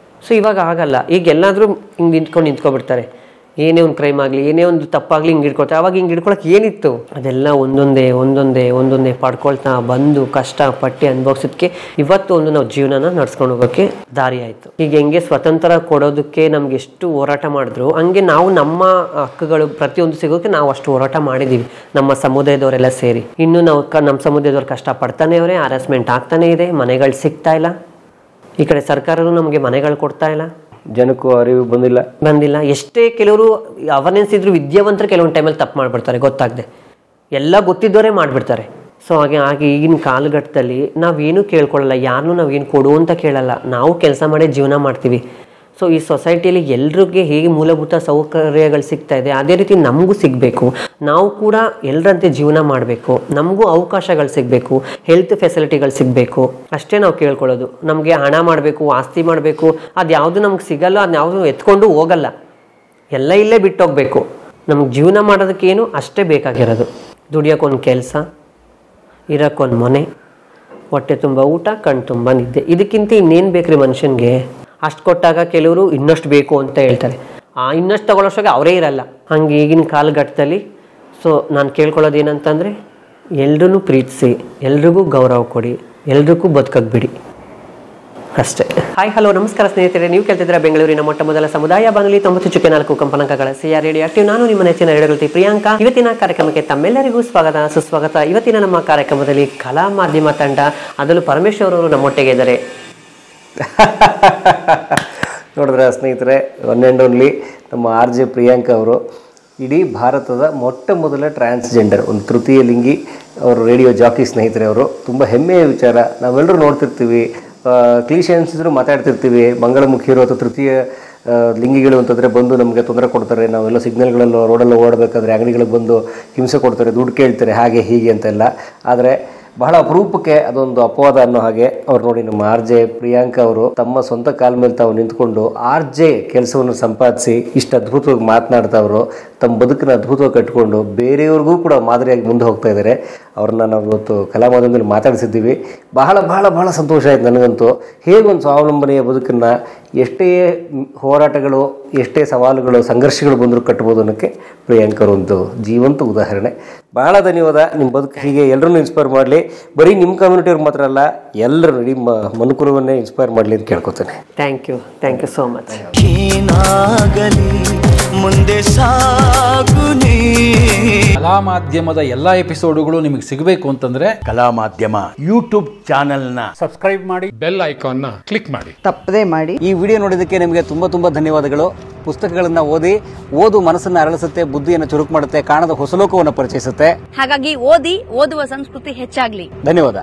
ಸೊ ಇವಾಗ ಆಗಲ್ಲ. ಈಗ ಎಲ್ಲಾದರೂ ಹಿಂಗೆ ನಿಂತ್ಕೊಬಿಡ್ತಾರೆ. ಏನೇ ಒಂದು ಕ್ರೈಮ್ ಆಗಲಿ, ಏನೇ ಒಂದು ತಪ್ಪಾಗಲಿ ಹಿಂಗೆ ಹಿಡ್ಕೊಳ್ತಾರೆ. ಅವಾಗ ಹಿಂಗೆ ಹಿಡ್ಕೊಳಕ್ಕೆ ಏನಿತ್ತು? ಅದೆಲ್ಲ ಒಂದೊಂದೇ ಪಡ್ಕೊಳ್ತಾ ಬಂದು ಕಷ್ಟಪಟ್ಟು ಅನುಭವಿಸೋದಕ್ಕೆ ಇವತ್ತು ಒಂದು ನಾವು ಜೀವನನ ನಡ್ಸ್ಕೊಂಡು ಹೋಗೋಕ್ಕೆ ದಾರಿ ಆಯಿತು. ಈಗ ಹೆಂಗೆ ಸ್ವತಂತ್ರ ಕೊಡೋದಕ್ಕೆ ನಮ್ಗೆ ಎಷ್ಟು ಹೋರಾಟ ಮಾಡಿದ್ರು, ಹಂಗೆ ನಾವು ನಮ್ಮ ಹಕ್ಕುಗಳು ಪ್ರತಿಯೊಂದು ಸಿಗೋಕ್ಕೆ ನಾವು ಅಷ್ಟು ಹೋರಾಟ ಮಾಡಿದ್ದೀವಿ, ನಮ್ಮ ಸಮುದಾಯದವರೆಲ್ಲ ಸೇರಿ. ಇನ್ನು ನಾವು ನಮ್ಮ ಸಮುದಾಯದವ್ರು ಕಷ್ಟಪಡ್ತಾನೆ ಅವರೇ, ಹರಾಸ್ಮೆಂಟ್ ಆಗ್ತಾನೆ ಇದೆ, ಮನೆಗಳು ಸಿಗ್ತಾ ಇಲ್ಲ. ಈ ಕಡೆ ಸರ್ಕಾರನೂ ನಮಗೆ ಮನೆಗಳು ಕೊಡ್ತಾ ಇಲ್ಲ, ಜನಕ್ಕೂ ಅರಿವು ಬಂದಿಲ್ಲ. ಎಷ್ಟೇ ಕೆಲವರು ಅವೇರ್ನೆಸ್ ಇದ್ರು ವಿದ್ಯಾವಂತರು ಕೆಲವೊಂದು ಟೈಮಲ್ಲಿ ತಪ್ಪು ಮಾಡಿಬಿಡ್ತಾರೆ, ಗೊತ್ತಾಗದೆ. ಎಲ್ಲ ಗೊತ್ತಿದ್ದವರೇ ಮಾಡಿಬಿಡ್ತಾರೆ. ಸೊ ಹಾಗೆ ಈಗಿನ ಕಾಲಘಟ್ಟದಲ್ಲಿ ನಾವೇನು ಕೇಳ್ಕೊಳ್ಳಲ್ಲ, ಯಾರನ್ನೂ ನಾವೇನು ಕೊಡು ಅಂತ ಕೇಳಲ್ಲ. ನಾವು ಕೆಲಸ ಮಾಡೇ ಜೀವನ ಮಾಡ್ತೀವಿ. ಸೊ ಈ ಸೊಸೈಟಿಯಲ್ಲಿ ಎಲ್ರಿಗೆ ಹೇಗೆ ಮೂಲಭೂತ ಸೌಕರ್ಯಗಳು ಸಿಗ್ತಾ ಇದೆ, ಅದೇ ರೀತಿ ನಮಗೂ ಸಿಗಬೇಕು. ನಾವು ಕೂಡ ಎಲ್ಲರಂತೆ ಜೀವನ ಮಾಡಬೇಕು, ನಮಗೂ ಅವಕಾಶಗಳು ಸಿಗಬೇಕು, ಹೆಲ್ತ್ ಫೆಸಿಲಿಟಿಗಳು ಸಿಗಬೇಕು. ಅಷ್ಟೇ ನಾವು ಕೇಳ್ಕೊಳ್ಳೋದು. ನಮಗೆ ಹಣ ಮಾಡಬೇಕು, ಆಸ್ತಿ ಮಾಡಬೇಕು, ಅದು ಯಾವುದು ನಮ್ಗೆ ಸಿಗಲ್ಲ, ಅದು ಯಾವುದು ಎತ್ಕೊಂಡು ಹೋಗಲ್ಲ, ಎಲ್ಲ ಇಲ್ಲೇ ಬಿಟ್ಟೋಗ್ಬೇಕು. ನಮ್ಗೆ ಜೀವನ ಮಾಡೋದಕ್ಕೇನು ಅಷ್ಟೇ ಬೇಕಾಗಿರೋದು. ದುಡಿಯೋಕ್ಕೊಂದು ಕೆಲಸ, ಇರೋಕ್ಕೊಂದು ಮನೆ, ಹೊಟ್ಟೆ ತುಂಬ ಊಟ, ಕಣ್ಣು ತುಂಬ ನಿದ್ದೆ. ಇದಕ್ಕಿಂತ ಇನ್ನೇನು ಬೇಕ್ರಿ ಮನುಷ್ಯನಿಗೆ? ಅಷ್ಟು ಕೊಟ್ಟಾಗ ಕೆಲವರು ಇನ್ನಷ್ಟು ಬೇಕು ಅಂತ ಹೇಳ್ತಾರೆ. ಇನ್ನಷ್ಟು ತಗೊಳ್ಳೋಷ್ಟಾಗ ಅವರೇ ಇರಲ್ಲ. ಹಂಗೆ ಈಗಿನ ಕಾಲಘಟ್ಟದಲ್ಲಿ ಸೊ ನಾನು ಕೇಳ್ಕೊಳ್ಳೋದು ಏನಂತಂದರೆ, ಎಲ್ರೂ ಪ್ರೀತಿಸಿ, ಎಲ್ರಿಗೂ ಗೌರವ ಕೊಡಿ, ಎಲ್ರಿಗೂ ಬದುಕಕ್ಕೆ ಬಿಡಿ. ಅಷ್ಟೇ. ಹಾಯ್ ಹಲೋ ನಮಸ್ಕಾರ ಸ್ನೇಹಿತರೆ, ನೀವು ಕೇಳ್ತಿದ್ರೆ ಬೆಂಗಳೂರಿನ ಮೊಟ್ಟ ಮೊದಲ ಸಮುದಾಯ ಬಾನುಲಿ 90.4 ಕಂಪನಾಂಕಗಳ CR ರೇಡಿಯೋ ಆಕ್ಟಿವ್. ನಾನು ನಿಮ್ಮ ನೆಚ್ಚಿನ ರೇಡಿಯೋಗಳ್ತಿ ಪ್ರಿಯಾಂಕಾ. ಇವತ್ತಿನ ಕಾರ್ಯಕ್ರಮಕ್ಕೆ ತಮ್ಮೆಲ್ಲರಿಗೂ ಸ್ವಾಗತ ಸುಸ್ವಾಗತ. ಇವತ್ತಿನ ನಮ್ಮ ಕಾರ್ಯಕ್ರಮದಲ್ಲಿ ಕಲಾ ಮಾಧ್ಯಮ ತಂಡ, ಅದರಲ್ಲೂ ಪರಮೇಶ್ವರ್ ಅವರು ನಮ್ಮೊಟ್ಟಿಗೆ ಇದ್ದಾರೆ. ನೋಡಿದ್ರೆ ಸ್ನೇಹಿತರೆ, ಒನ್ ಆ್ಯಂಡ್ ಓನ್ಲಿ ನಮ್ಮ RJ ಪ್ರಿಯಾಂಕಾ ಅವರು ಇಡೀ ಭಾರತದ ಮೊಟ್ಟ ಮೊದಲ ಟ್ರಾನ್ಸ್ಜೆಂಡರ್, ಒಂದು ತೃತೀಯ ಲಿಂಗಿ ಅವರು ರೇಡಿಯೋ ಜಾಕಿ ಸ್ನೇಹಿತರೆ. ಅವರು ತುಂಬ ಹೆಮ್ಮೆಯ ವಿಚಾರ. ನಾವೆಲ್ಲರೂ ನೋಡ್ತಿರ್ತೀವಿ, ಕ್ಲೀಶೆ ಅನಿಸಿದ್ರು ಮಾತಾಡ್ತಿರ್ತೀವಿ. ಮಂಗಳಮುಖಿಯರು ಅಥವಾ ತೃತೀಯ ಲಿಂಗಿಗಳು ಅಂತಂದರೆ ಬಂದು ನಮಗೆ ತೊಂದರೆ ಕೊಡ್ತಾರೆ. ನಾವೆಲ್ಲ ಸಿಗ್ನಲ್ಗಳಲ್ಲೋ ರೋಡಲ್ಲೋ ಓಡಬೇಕಾದ್ರೆ ಅಂಗಡಿಗಳಿಗೆ ಬಂದು ಹಿಂಸೆ ಕೊಡ್ತಾರೆ, ದುಡ್ಡು ಕೇಳ್ತಾರೆ, ಹಾಗೆ ಹೀಗೆ ಅಂತೆಲ್ಲ. ಆದರೆ ಬಹಳ ಅಪರೂಪಕ್ಕೆ ಅದೊಂದು ಅಪವಾದ ಅನ್ನೋ ಹಾಗೆ ಅವ್ರು ನೋಡಿ, ನಮ್ಮ RJ ಪ್ರಿಯಾಂಕಾ ಅವರು ತಮ್ಮ ಸ್ವಂತ ಕಾಲ ಮೇಲೆ ತಾವು ನಿಂತ್ಕೊಂಡು RJ ಕೆಲಸವನ್ನು ಸಂಪಾದಿಸಿ ಇಷ್ಟು ಅದ್ಭುತವಾಗಿ ಮಾತನಾಡ್ತಾ ಅವರು ತಮ್ಮ ಬದುಕನ್ನು ಅದ್ಭುತವಾಗಿ ಕಟ್ಕೊಂಡು ಬೇರೆಯವ್ರಿಗೂ ಕೂಡ ಮಾದರಿಯಾಗಿ ಮುಂದೆ ಹೋಗ್ತಾ ಇದ್ದಾರೆ. ಅವ್ರನ್ನ ನಾವು ಇವತ್ತು ಕಲಾ ಮಾಧ್ಯಮದಲ್ಲಿ ಮಾತಾಡಿಸಿದ್ದೀವಿ. ಬಹಳ ಬಹಳ ಬಹಳ ಸಂತೋಷ ಆಯ್ತು ನನಗಂತೂ. ಹೇಗೊಂದು ಸ್ವಾವಲಂಬನೆಯ ಬದುಕನ್ನು ಎಷ್ಟೇ ಹೋರಾಟಗಳು, ಎಷ್ಟೇ ಸವಾಲುಗಳು, ಸಂಘರ್ಷಗಳು ಬಂದರೂ ಕಟ್ಬೋದು ಅನ್ನೋಕ್ಕೆ ಪ್ರಿಯಾಂಕರ್ ಒಂದು ಜೀವಂತ ಉದಾಹರಣೆ. ಬಹಳ ಧನ್ಯವಾದ. ನಿಮ್ಮ ಬದುಕು ಹೀಗೆ ಎಲ್ಲರನ್ನೂ ಇನ್ಸ್ಪೈರ್ ಮಾಡಲಿ. ಬರೀ ನಿಮ್ಮ ಕಮ್ಯುನಿಟಿಯವ್ರಿಗೆ ಮಾತ್ರ ಅಲ್ಲ, ಎಲ್ಲರೂ ನಿಮ್ಮ ಮನುಕುಲವನ್ನೇ ಇನ್ಸ್ಪೈರ್ ಮಾಡಲಿ ಅಂತ ಕೇಳ್ಕೊತೇನೆ. Thank you so much. ಮುಂದೆ ಸಾಗುನಿ. ಕಲಾ ಮಾಧ್ಯಮದ ಎಲ್ಲಾ ಎಪಿಸೋಡುಗಳು ನಿಮಗೆ ಸಿಗಬೇಕು ಅಂತಂದ್ರೆ ಕಲಾ ಮಾಧ್ಯಮ ಯೂಟ್ಯೂಬ್ ಚಾನೆಲ್ನ ಸಬ್ಸ್ಕ್ರೈಬ್ ಮಾಡಿ, ಬೆಲ್ ಐಕಾನ್ನ ಕ್ಲಿಕ್ ಮಾಡಿ, ತಪ್ಪದೇ ಮಾಡಿ. ಈ ವಿಡಿಯೋ ನೋಡಿದ್ದಕ್ಕೆ ನಿಮಗೆ ತುಂಬ ತುಂಬ ಧನ್ಯವಾದಗಳು. ಪುಸ್ತಕಗಳನ್ನು ಓದು ಮನಸ್ಸನ್ನು ಅರಳಿಸುತ್ತೆ, ಬುದ್ಧಿಯನ್ನು ಚುರುಕು ಮಾಡುತ್ತೆ, ಕಾಣದ ಹೊಸ ಲೋಕವನ್ನು ಪರಿಚಯಿಸುತ್ತೆ. ಹಾಗಾಗಿ ಓದುವ ಸಂಸ್ಕೃತಿ ಹೆಚ್ಚಾಗ್ಲಿ. ಧನ್ಯವಾದ.